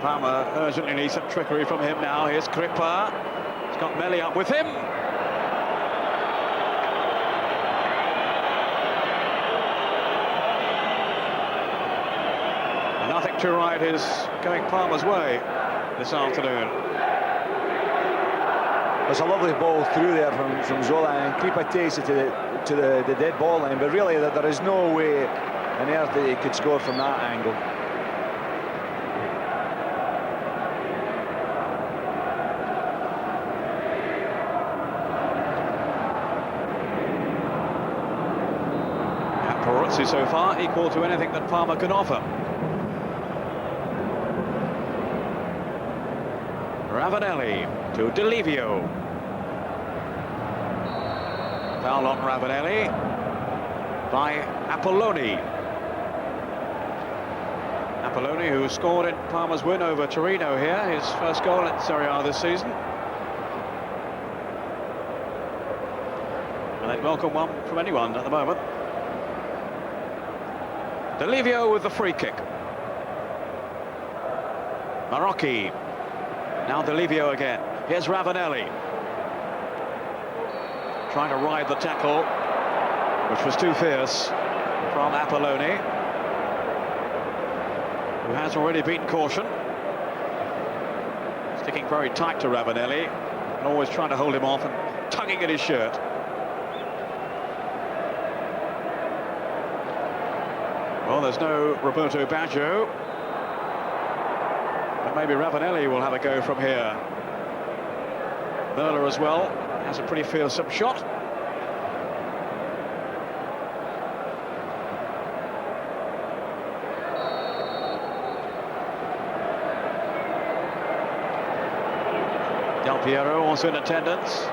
Parma urgently needs some trickery from him now. Here's Kripa. He's got Melli up with him. Nothing to right is going Parma's way this afternoon. There's a lovely ball through there from Zola, and Kripa takes it to the dead ball line, but really there is no way on earth that he could score from that angle. And Peruzzi so far equal to anything that Parma can offer. Ravanelli to Delivio. Foul on Ravanelli by Apolloni. Apolloni, who scored in Parma's win over Torino here, his first goal in Serie A this season. And they'd welcome one from anyone at the moment. Delivio with the free kick. Marocchi. Now Delivio again. Here's Ravanelli. Trying to ride the tackle, which was too fierce from Apolloni, who has already beaten caution. Sticking very tight to Ravanelli, and always trying to hold him off and tugging at his shirt. Well, there's no Roberto Baggio. Maybe Ravanelli will have a go from here. Merla as well has a pretty fearsome shot. Del Piero also in attendance.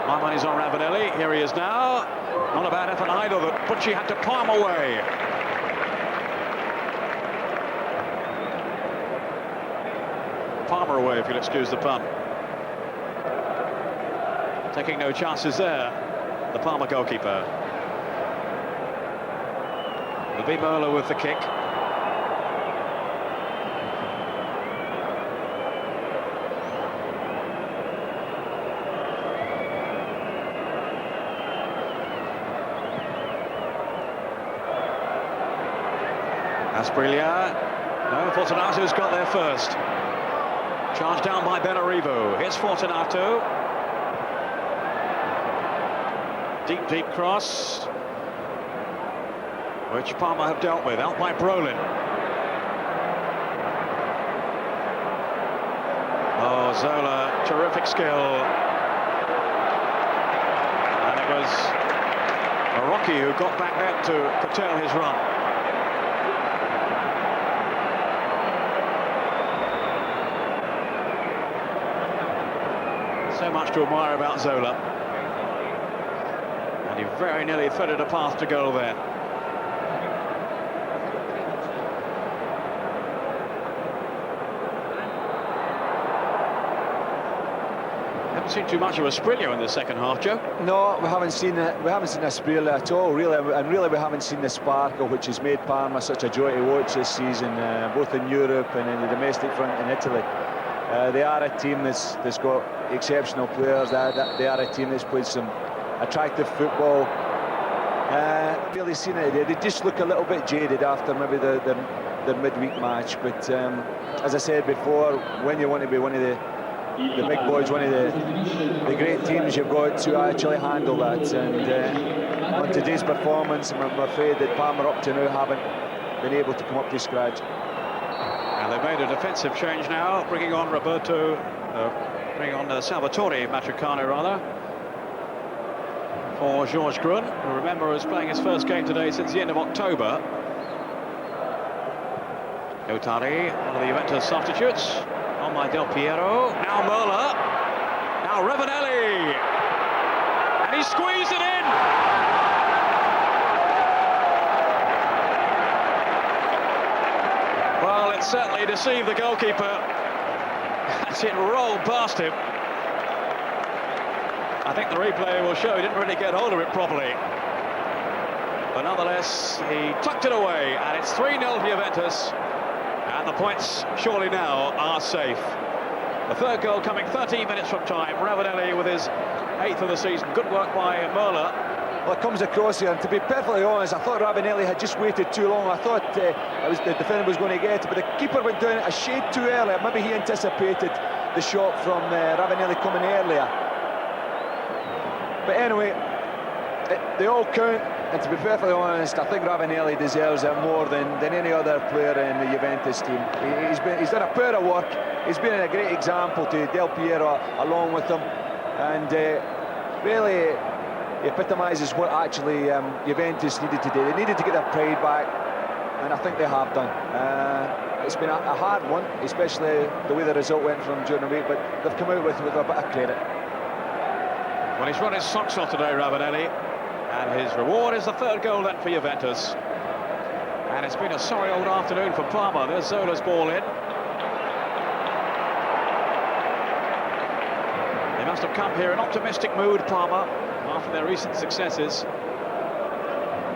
My money's on Ravanelli. Here he is now. Not a bad effort either, but Pucci had to palm away. Palmer away, if you'll excuse the pun. Taking no chances there, the Parma goalkeeper. It'll be Merla with the kick. Asprilla. No, Fortunato's got there first. Charged down by Benarivo. Here's Fortunato. Deep cross, which Parma have dealt with. Out by Brolin. Oh, Zola, terrific skill. And it was Marocchi who got back there to curtail his run. So much to admire about Zola. And he very nearly threaded a path to goal there. Haven't seen too much of Asprillo in the second half, Joe. No, we haven't seen it. We haven't seen Asprillo at all, really, and really we haven't seen the sparkle which has made Parma such a joy to watch this season, both in Europe and in the domestic front in Italy. They are a team that's got exceptional players. They are a team that's played some attractive football. Really seen it. They just look a little bit jaded after maybe their midweek match. But as I said before, when you want to be one of the big boys, one of the great teams, you've got to actually handle that. And on today's performance, I'm afraid that Parma up to now haven't been able to come up to scratch. And they've made a defensive change now, bringing on Salvatore Matricano, rather, for Georges Grun, who, remember, is playing his first game today since the end of October. Otari, one of the Juventus substitutes, on by Del Piero, now Merla, now Ravanelli, and he squeezed it in! Well, it certainly deceived the goalkeeper as it rolled past him. I think the replay will show he didn't really get hold of it properly. But nonetheless, he tucked it away, and it's 3-0 for Juventus. And the points, surely now, are safe. The third goal coming 13 minutes from time. Ravanelli with his 8th of the season. Good work by Merla. Well, it comes across here, and to be perfectly honest, I thought Ravanelli had just waited too long. I thought the defender was going to get it, but the keeper went down a shade too early. Maybe he anticipated the shot from Ravanelli coming earlier. But anyway, they all count, and to be perfectly honest, I think Ravanelli deserves it more than any other player in the Juventus team. He's done a pair of work. He's been a great example to Del Piero along with him, and really he epitomises what actually Juventus needed to do. They needed to get their pride back, and I think they have done. It's been a hard one, especially the way the result went from during the week, but they've come out with a bit of credit. Well, he's run his socks off today, Ravanelli, and his reward is the third goal then for Juventus. And it's been a sorry old afternoon for Parma. There's Zola's ball in. They must have come here in optimistic mood, Parma, after their recent successes.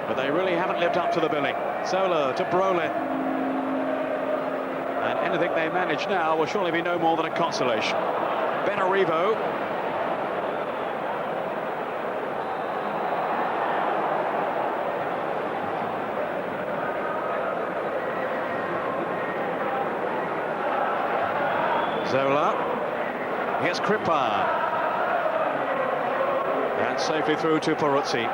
But they really haven't lived up to the billing. Zola to Brolin. And anything they manage now will surely be no more than a consolation. Benarivo. Zola, here's Krippa, and safely through to Peruzzi.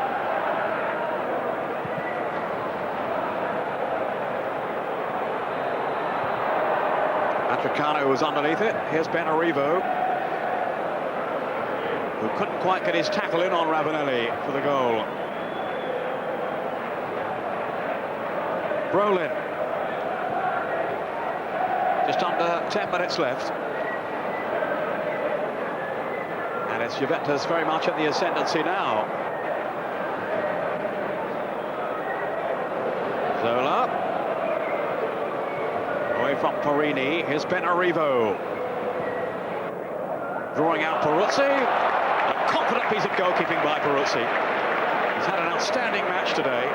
Matricano was underneath it. Here's Benarivo, who couldn't quite get his tackle in on Ravanelli for the goal. Brolin. Just under 10 minutes left. And it's Juventus very much in the ascendancy now. Zola. Away from Porini. Here's Benarivo. Drawing out Peruzzi. A confident piece of goalkeeping by Peruzzi. He's had an outstanding match today.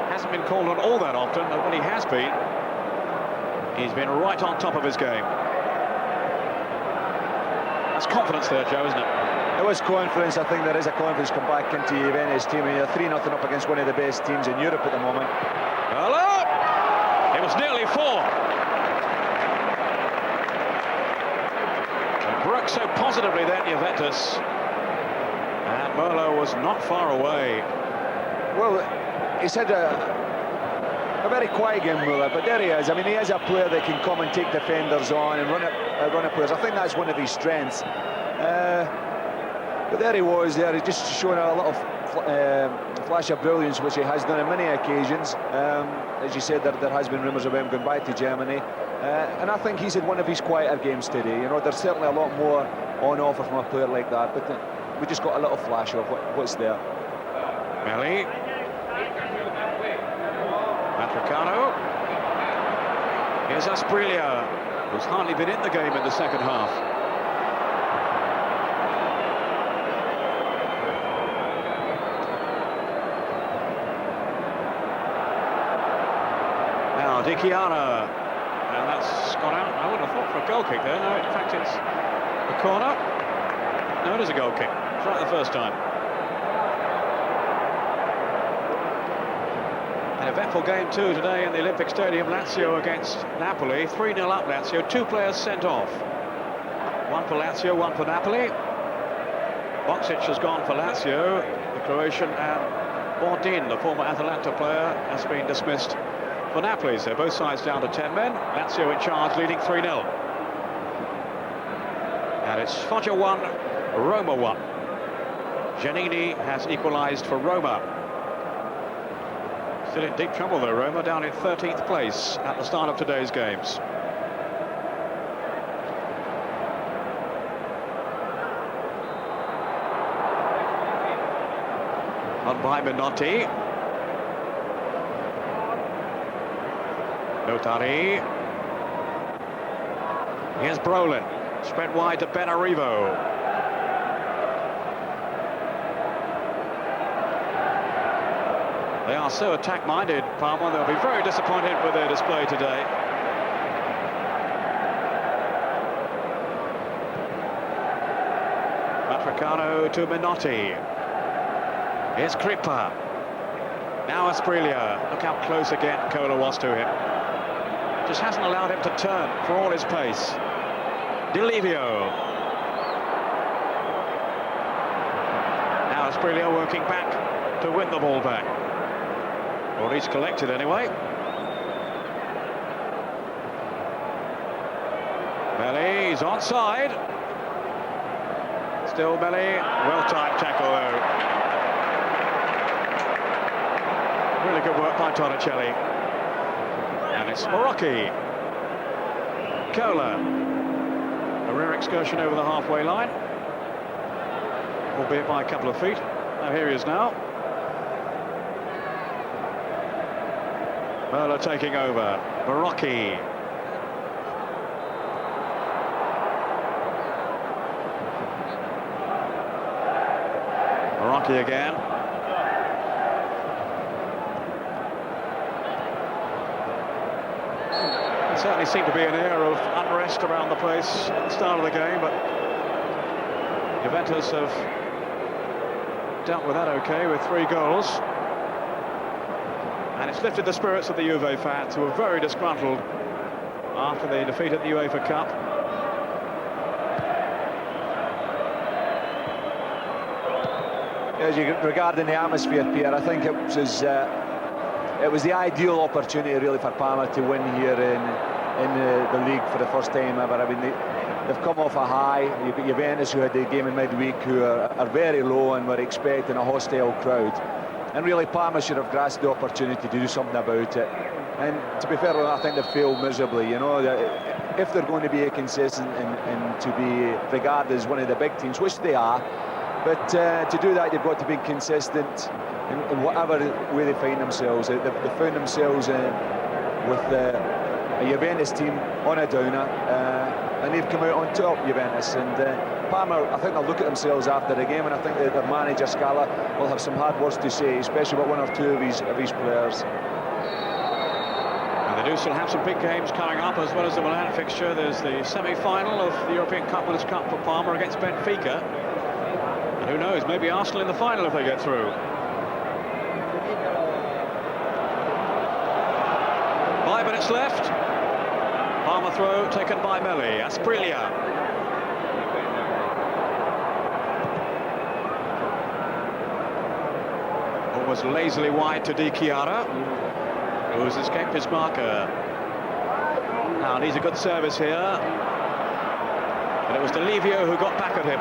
Hasn't been called on all that often, but when he has been, he's been right on top of his game. That's confidence there, Joe, isn't it? It was confidence. I think there is a confidence come back into Juventus team, and you're 3-0 up against one of the best teams in Europe at the moment. Hello! It was nearly 4. It broke so positively then, Juventus. And Merlo was not far away. Well, he's had a very quiet game, Muller, but there he is. I mean, he is a player that can come and take defenders on and run at players. I think that's one of his strengths. But there he was there, he's just showing a little flash of brilliance, which he has done on many occasions. As you said, there has been rumours of him going back to Germany, and I think he's had one of his quieter games today. You know, there's certainly a lot more on offer from a player like that, but we just got a little flash of what's there. Melli. Matricano. Here's Asprilla, who's hardly been in the game in the second half. Now Di Chiara, and that's gone out. I wouldn't have thought for a goal kick there. No, in fact it's a corner. No, it is a goal kick. It's right the first time. An eventful game too today in the Olympic Stadium. Lazio against Napoli. 3-0 up Lazio. 2 players sent off. One for Lazio, one for Napoli. Boksic has gone for Lazio, the Croatian, and Bordin, the former Atalanta player, has been dismissed for Napoli. So both sides down to 10 men. Lazio in charge, leading 3-0. And it's Foggia 1, Roma 1. Giannini has equalised for Roma. Still in deep trouble though, Roma, down in 13th place at the start of today's games. On by Minotti. Notari. Here's Brolin. Spread wide to Benarivo. They are so attack-minded, Parma. They'll be very disappointed with their display today. Matricano to Minotti. Here's Crippa. Now Asprilla. Look how close again Kola was to him. Just hasn't allowed him to turn for all his pace. Delivio. Now Asprilla working back to win the ball back. Or he's collected anyway. Melli, he's onside. Still Melli. Well-timed tackle though. Really good work by Torricelli. And it's Morocchi. Kola. A rare excursion over the halfway line. Albeit by a couple of feet. Now here he is now. Merla taking over. Morocchi. Morocchi again. There certainly seemed to be an air of unrest around the place at the start of the game, but Juventus have dealt with that okay with 3 goals. And it's lifted the spirits of the Juve fans, who were very disgruntled after the defeat at the UEFA Cup. Regarding the atmosphere, Pierre, I think it was the ideal opportunity really for Parma to win here in the league for the first time ever. I mean, they've come off a high. You've got Juventus, who had the game in midweek, who are very low and were expecting a hostile crowd. And really, Parma should have grasped the opportunity to do something about it. And to be fair, I think they've failed miserably. You know, if they're going to be consistent and to be regarded as one of the big teams, which they are, but to do that, they've got to be consistent in whatever way they find themselves. They found themselves with a Juventus team on a downer, and they've come out on top, Juventus. And Parma, I think they'll look at themselves after the game, and I think that their manager Scala will have some hard words to say, especially about 1 or 2 of his players. And they do still have some big games coming up, as well as the Milan fixture. There's the semi-final of the European Cup Winners' Cup for Parma against Benfica. And who knows, maybe Arsenal in the final if they get through. 5 minutes left. Parma throw taken by Melli. Asprilla. Almost lazily wide to Di Chiara, who has escaped his marker. Now needs a good service here. And it was Delivio who got back at him.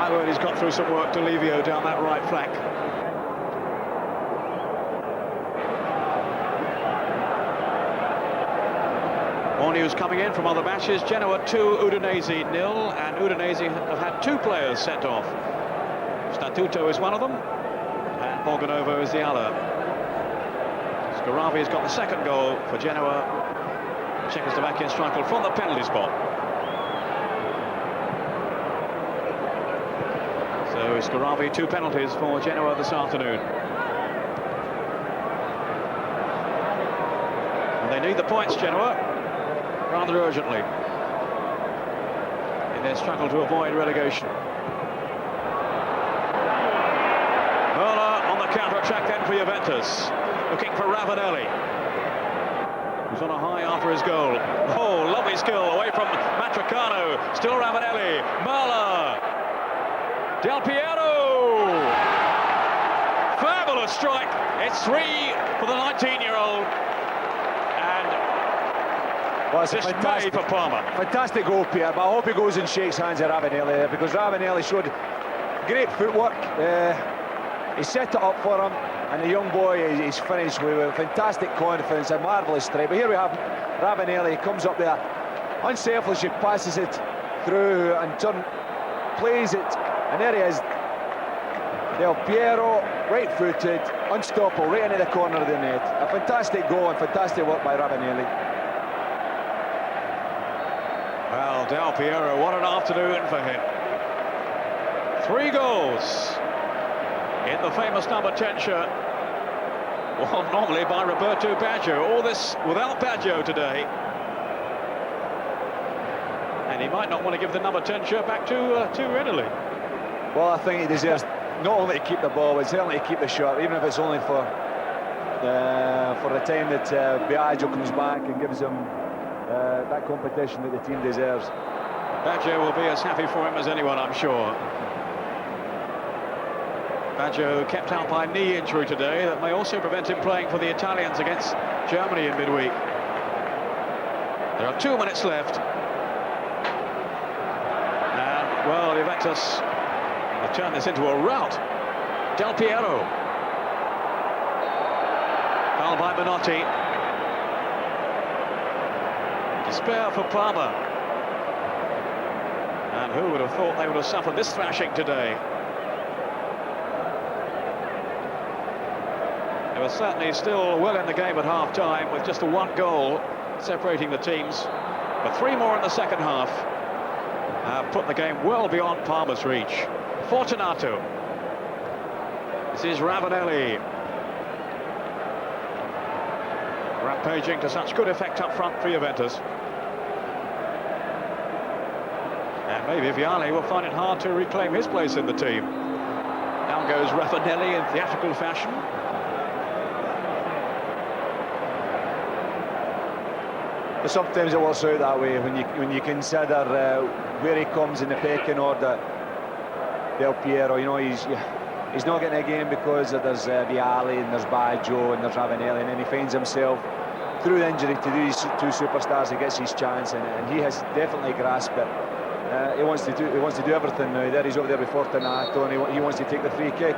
My word, he's got through some work to Livio down that right flank. More news coming in from other matches. Genoa 2, Udinese 0, and Udinese have had 2 players sent off. Statuto is one of them, and Borgonovo is the other. Scaravi's got the second goal for Genoa. Czechoslovakian striker from the penalty spot. So Scaravi, 2 penalties for Genoa this afternoon. And they need the points, Genoa, rather urgently, in their struggle to avoid relegation. Merla on the counter-attack then for Juventus, looking for Ravanelli, who's on a high after his goal. Oh, lovely skill away from Matricano. Still Ravanelli. Merla. Del Piero. Fabulous strike. It's 3 for the 19-year-old. Well, it's fantastic for Parma. Fantastic goal, Pierre, but I hope he goes and shakes hands with Ravanelli there, because Ravanelli showed great footwork. He set it up for him, and the young boy, he's finished with fantastic confidence, a marvellous strike. But here we have Ravanelli, he comes up there, unselfishly passes it through and plays it, and there he is. Del Piero, right-footed, unstoppable, right into the corner of the net. A fantastic goal and fantastic work by Ravanelli. Well, Del Piero, what an afternoon for him. 3 goals in the famous number 10 shirt. Well, normally by Roberto Baggio. All this without Baggio today. And he might not want to give the number 10 shirt back too readily. Well, I think he deserves not only to keep the ball, but certainly to keep the shirt, even if it's only for the time that Baggio comes back and gives him that competition that the team deserves. Baggio will be as happy for him as anyone, I'm sure. Baggio kept out by knee injury today. That may also prevent him playing for the Italians against Germany in midweek. There are 2 minutes left. And, well, Juventus have turned this into a rout. Del Piero. Fouled by Menotti. Despair for Parma. And who would have thought they would have suffered this thrashing today? They were certainly still well in the game at half-time, with just a 1 goal separating the teams. But 3 more in the second half put the game well beyond Parma's reach. Fortunato. This is Ravanelli. Rampaging to such good effect up front for Juventus. And maybe Vialli will find it hard to reclaim his place in the team. Down goes Ravanelli in theatrical fashion. But sometimes it works out that way when you consider where he comes in the pecking order. Del Piero, you know, he's not getting a game because there's Vialli and there's Baggio and there's Ravanelli, and then he finds himself through the injury to these 2 superstars. He gets his chance, and he has definitely grasped it. He wants to do everything now. There he's over there with Fortunato, and he wants to take the free kick.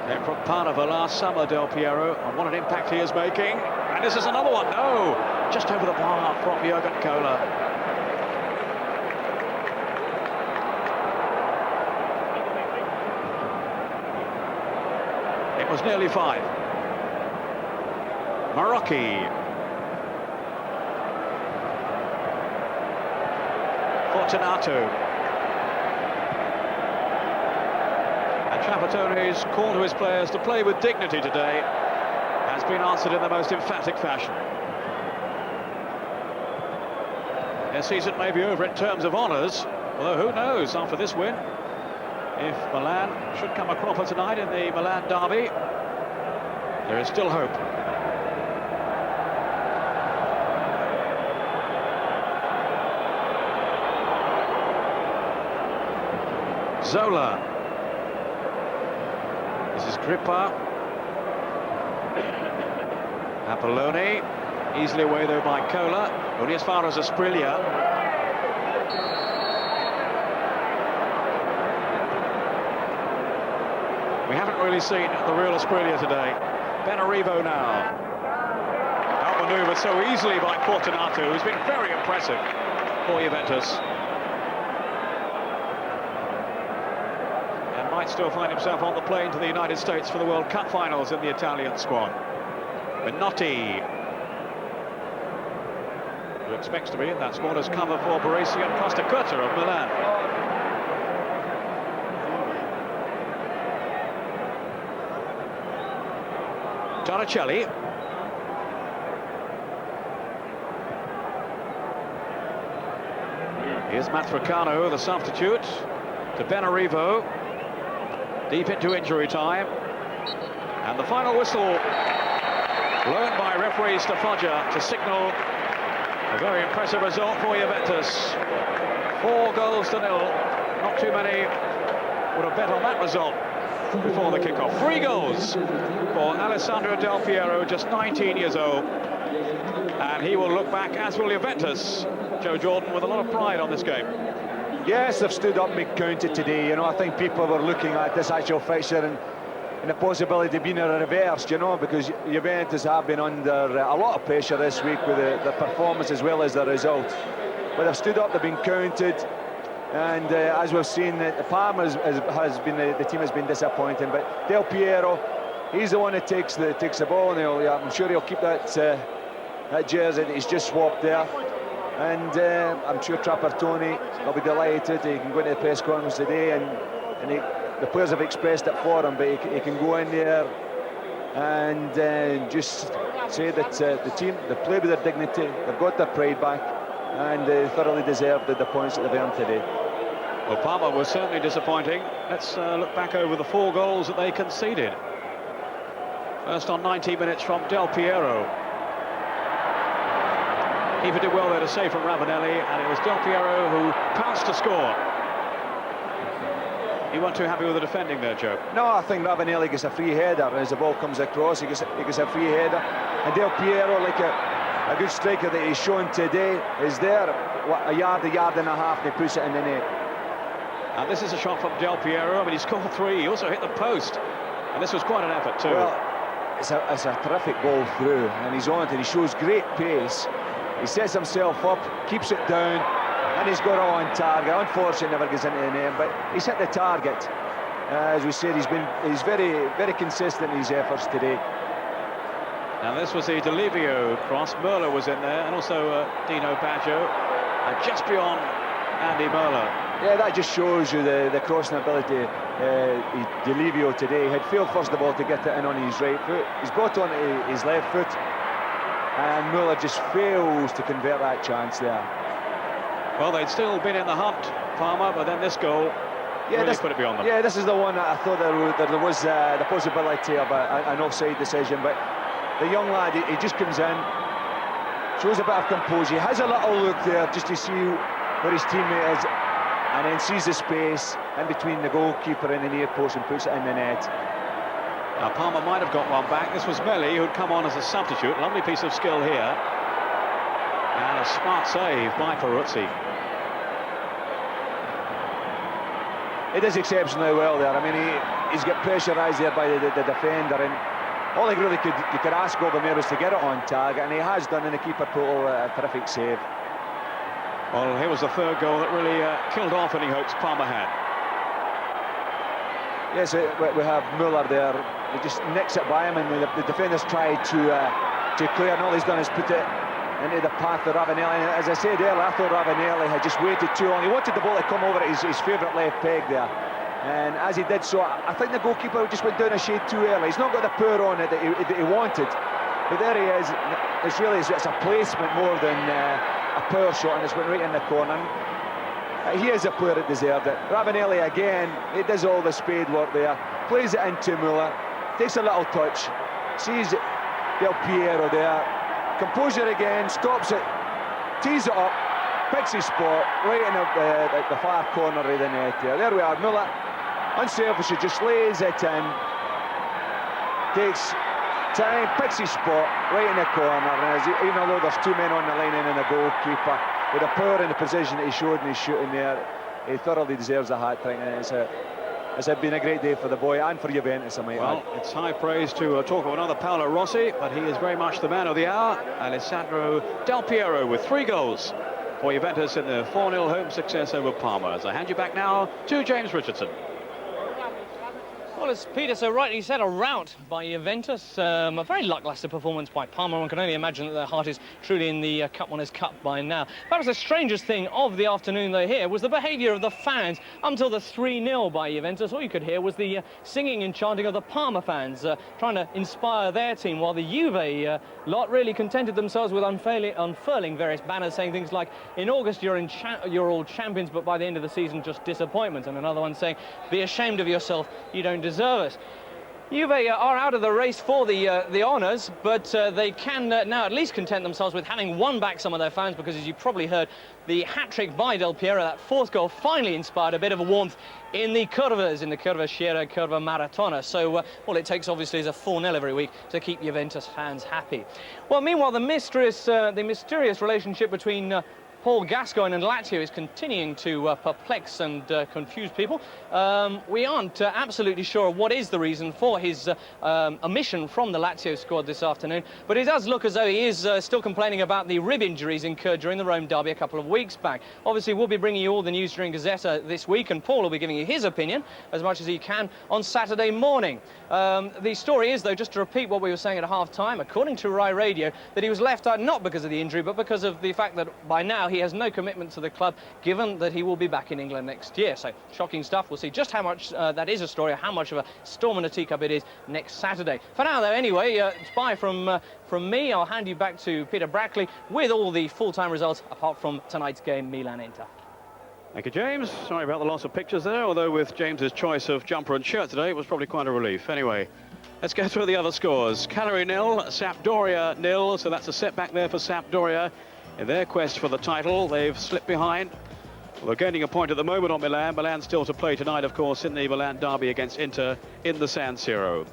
And from part of the last summer, Del Piero, and what an impact he is making. And this is another one. No, just over the bar from Jurgen Kohler. It was nearly 5. Marocchi. Fortunato. And Trapattoni's call to his players to play with dignity today has been answered in the most emphatic fashion. Their season may be over in terms of honours, although who knows, after this win, if Milan should come a cropper tonight in the Milan derby, there is still hope. Zola. This is Grippa. Apolloni. Easily away though by Kohler. Only as far as Asprilla. really seen the real Aprilia today. Benarivo now. Outmaneuvered so easily by Fortunato, who's been very impressive for Juventus. And might still find himself on the plane to the United States for the World Cup finals in the Italian squad. Minotti, who expects to be in that squad as cover for Baresi and Costa Curta of Milan. Torricelli. Here's Matricano, the substitute, to Benarivo. Deep into injury time. And the final whistle blown by referee Stafoggia to signal a very impressive result for Juventus. 4 goals to 0. Not too many would have bet on that result before the kickoff. 3 goals for Alessandro Del Piero, just 19 years old. And he will look back, as will Juventus, Joe Jordan, with a lot of pride on this game. Yes, they've stood up and been counted today. You know, I think people were looking at this actual fixture and the possibility of being reversed, you know, because Juventus have been under a lot of pressure this week with the performance as well as the result. But they've stood up, they've been counted, and as we've seen, Parma has been the team has been disappointing. But Del Piero, he's the one that takes the ball, and I'm sure he'll keep that jersey that he's just swapped there. And I'm sure Trapattoni will be delighted. He can go into the press conference today, and the players have expressed it for him, but he can go in there and just say that the team, they play with their dignity, they've got their pride back, and they thoroughly deserved the points that they've earned today. Well, Parma was certainly disappointing. Let's look back over the 4 goals that they conceded. First on 90 minutes from Del Piero. Keeper did well there to save from Ravanelli, and it was Del Piero who pounced to score. You weren't too happy with the defending there, Joe? No, I think Ravanelli gets a free header as the ball comes across. He gets a free header, and Del Piero, like a good striker that he's shown today, is there a yard and a half, and he puts it in the net. And this is a shot from Del Piero. I mean, he scored 3. He also hit the post, and this was quite an effort too. Well, it's a terrific ball through, and he's on it, and he shows great pace. He sets himself up, keeps it down, and he's got all on target. Unfortunately, never gets into the net, but he's hit the target. As we said, he's very, very consistent in his efforts today. Now this was the Delivio cross. Merla was in there, and also Dino Baggio, and just beyond Andy Merla. Yeah, that just shows you the crossing ability. Delivio today had failed first of all to get it in on his right foot. He's brought on his left foot, and Muller just fails to convert that chance there. Well, they'd still been in the hunt, Parma, but then this goal really put it beyond them. Yeah, this is the one that I thought there was the possibility of an offside decision, but the young lad, he just comes in, shows a bit of composure, he has a little look there just to see where his teammate is, and then sees the space in between the goalkeeper and the near post and puts it in the net. Now, Parma might have got one back. This was Melli who'd come on as a substitute. Lovely piece of skill here. And a smart save by Peruzzi. He does exceptionally well there. I mean, he's got pressurised there by the defender, and all he really could ask of him there was to get it on target, and he has done, and the keeper put a terrific save. Well, here was the 3rd goal that really killed off any hopes Parma had. Yes, we have Muller there. He just nicks it by him, and the defenders tried to clear, and all he's done is put it into the path of Ravanelli. And as I said earlier, I thought Ravanelli had just waited too long. He wanted the ball to come over at his favourite left peg there, and as he did so, I think the goalkeeper just went down a shade too early. He's not got the power on it that he wanted, but there he is. It's a placement more than a power shot, and it's went right in the corner. He is a player that deserved it. Ravanelli again, he does all the spade work there, plays it into Muller, takes a little touch, sees Del Piero there, composure again, stops it, tees it up, picks his spot right in the far corner of the net there. There we are, Muller, unselfishly just lays it in, takes time, picks his spot right in the corner, and even though there's 2 men on the line and the goalkeeper, with the power and the precision that he showed in his shooting there, he thoroughly deserves a hat-trick, and it's it's been a great day for the boy and for Juventus, I might add. Well, it's high praise to talk of another Paolo Rossi, but he is very much the man of the hour. Alessandro Del Piero with 3 goals for Juventus in the 4-0 home success over Parma. As I hand you back now to James Richardson. Well, as Peter so rightly said, a rout by Juventus, a very lacklustre performance by Parma. One can only imagine that their heart is truly in the Cup Winners' Cup by now. Perhaps the strangest thing of the afternoon, though, here was the behaviour of the fans until the 3-0 by Juventus. All you could hear was the singing and chanting of the Parma fans, trying to inspire their team, while the Juve lot really contented themselves with unfurling various banners saying things like, in August you're all champions, but by the end of the season just disappointment, and another one saying, be ashamed of yourself, you don't deserve it. Juve are out of the race for the honours, but they can now at least content themselves with having won back some of their fans, because as you probably heard, the hat-trick by Del Piero, that 4th goal, finally inspired a bit of a warmth in the curvas, in the Curva Sciera, Curva Maratona. So all it takes obviously is a 4-0 every week to keep Juventus fans happy. Well, meanwhile, the mysterious relationship between Paul Gascoigne and Lazio is continuing to perplex and confuse people. We aren't absolutely sure what is the reason for his omission from the Lazio squad this afternoon, but it does look as though he is still complaining about the rib injuries incurred during the Rome derby a couple of weeks back. Obviously, we'll be bringing you all the news during Gazzetta this week, and Paul will be giving you his opinion as much as he can on Saturday morning. The story is, though, just to repeat what we were saying at half-time, according to Rai Radio, that he was left out not because of the injury, but because of the fact that by now he has no commitment to the club, given that he will be back in England next year. So, shocking stuff. We'll see just how much that is a story, or how much of a storm in a teacup it is next Saturday. For now, though, anyway, it's bye from me. I'll hand you back to Peter Brackley with all the full-time results, apart from tonight's game, Milan-Inter. Thank you, James. Sorry about the loss of pictures there, although with James's choice of jumper and shirt today, it was probably quite a relief. Anyway, let's go through the other scores. Cagliari 0, Sampdoria 0, so that's a setback there for Sampdoria. In their quest for the title, they've slipped behind. Well, they're gaining a point at the moment on Milan. Milan still to play tonight, of course, in the Milan derby against Inter in the San Siro.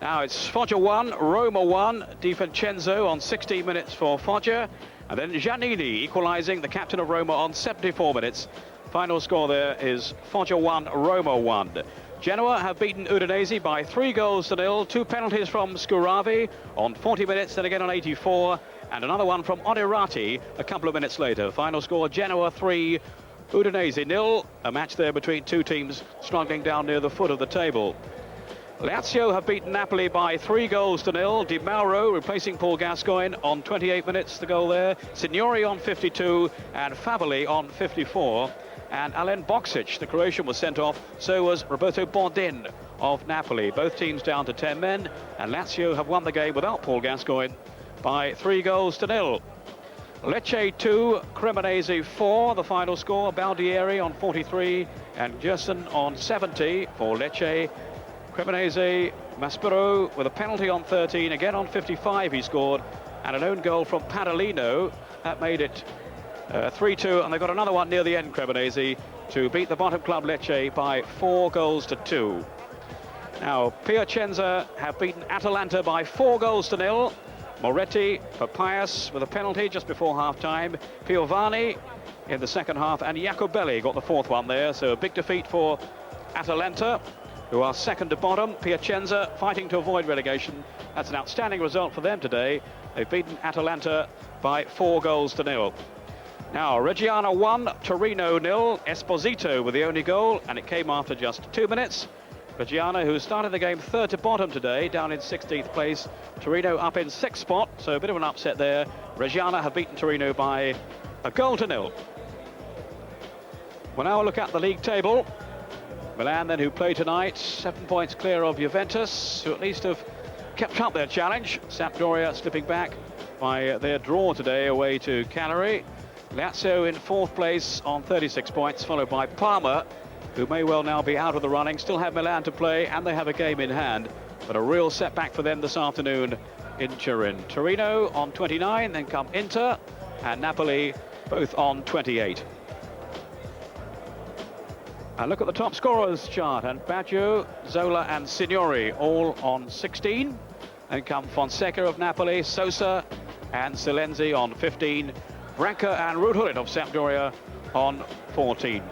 Now it's Foggia 1, Roma 1, Di Vincenzo on 16 minutes for Foggia, and then Giannini equalising, the captain of Roma, on 74 minutes. Final score there is Foggia 1, Roma 1. Genoa have beaten Udinese by 3 goals to 0, 2 penalties from Scuravi on 40 minutes, then again on 84, and another one from Onerati a couple of minutes later. Final score, Genoa 3, Udinese 0, a match there between two teams struggling down near the foot of the table. Lazio have beaten Napoli by 3 goals to 0. Di Mauro replacing Paul Gascoigne on 28 minutes, the goal there. Signori on 52 and Favoli on 54. And Alen Boksic, the Croatian, was sent off. So was Roberto Bordin of Napoli. Both teams down to 10 men. And Lazio have won the game without Paul Gascoigne by 3 goals to 0. Lecce 2, Cremonese 4, the final score. Baldieri on 43 and Gerson on 70 for Lecce. Cremonese, Maspero with a penalty on 13, again on 55 he scored, and an own goal from Padalino. That made it 3-2, and they got another one near the end, Cremonese, to beat the bottom club Lecce by 4 goals to 2. Now, Piacenza have beaten Atalanta by 4 goals to 0. Moretti, Papias with a penalty just before half-time. Piovani in the second half, and Jacobelli got the 4th one there, so a big defeat for Atalanta, who are second to bottom. Piacenza fighting to avoid relegation. That's an outstanding result for them today. They've beaten Atalanta by 4 goals to 0. Now, Reggiana 1, Torino 0. Esposito with the only goal, and it came after just 2 minutes. Reggiana, who started the game third to bottom today, down in 16th place. Torino up in 6th spot, so a bit of an upset there. Reggiana have beaten Torino by 1 goal to 0. We'll now look at the league table. Milan then, who play tonight, 7 points clear of Juventus, who at least have kept up their challenge. Sampdoria slipping back by their draw today away to Cagliari. Lazio in 4th place on 36 points, followed by Parma, who may well now be out of the running, still have Milan to play, and they have a game in hand. But a real setback for them this afternoon in Turin. Torino on 29, then come Inter and Napoli, both on 28. And look at the top scorers chart, and Baggio, Zola and Signori all on 16. Then come Fonseca of Napoli, Sosa and Silenzi on 15. Branca and Rudhulit of Sampdoria on 14.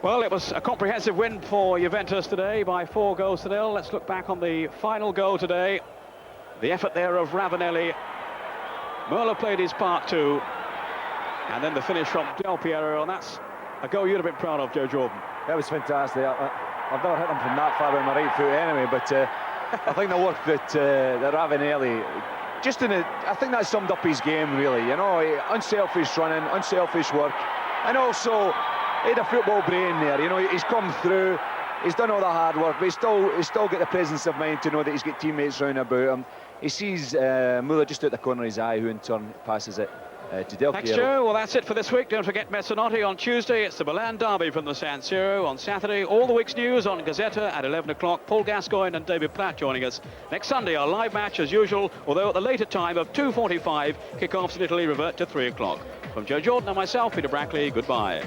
Well, it was a comprehensive win for Juventus today by 4-0. Let's look back on the final goal today. The effort there of Ravanelli. Merla played his part too. And then the finish from Del Piero, and that's a goal you'd have been proud of, Joe Jordan. That was fantastic. I've never hit him from that far with my right foot anyway, but I think the work that Ravanelli, I think that summed up his game really, you know, unselfish running, unselfish work, and also he had a football brain there, you know, he's come through, he's done all the hard work, but he's still got the presence of mind to know that he's got teammates round about him. He sees Müller just out the corner of his eye, who in turn passes it to Del Piero. Thanks, Joe. Well, that's it for this week. Don't forget Mezzanotte on Tuesday. It's the Milan derby from the San Siro. On Saturday, all the week's news on Gazzetta at 11 o'clock. Paul Gascoigne and David Platt joining us. Next Sunday, our live match as usual, although at the later time of 2:45, kickoffs in Italy revert to 3 o'clock. From Joe Jordan and myself, Peter Brackley, goodbye.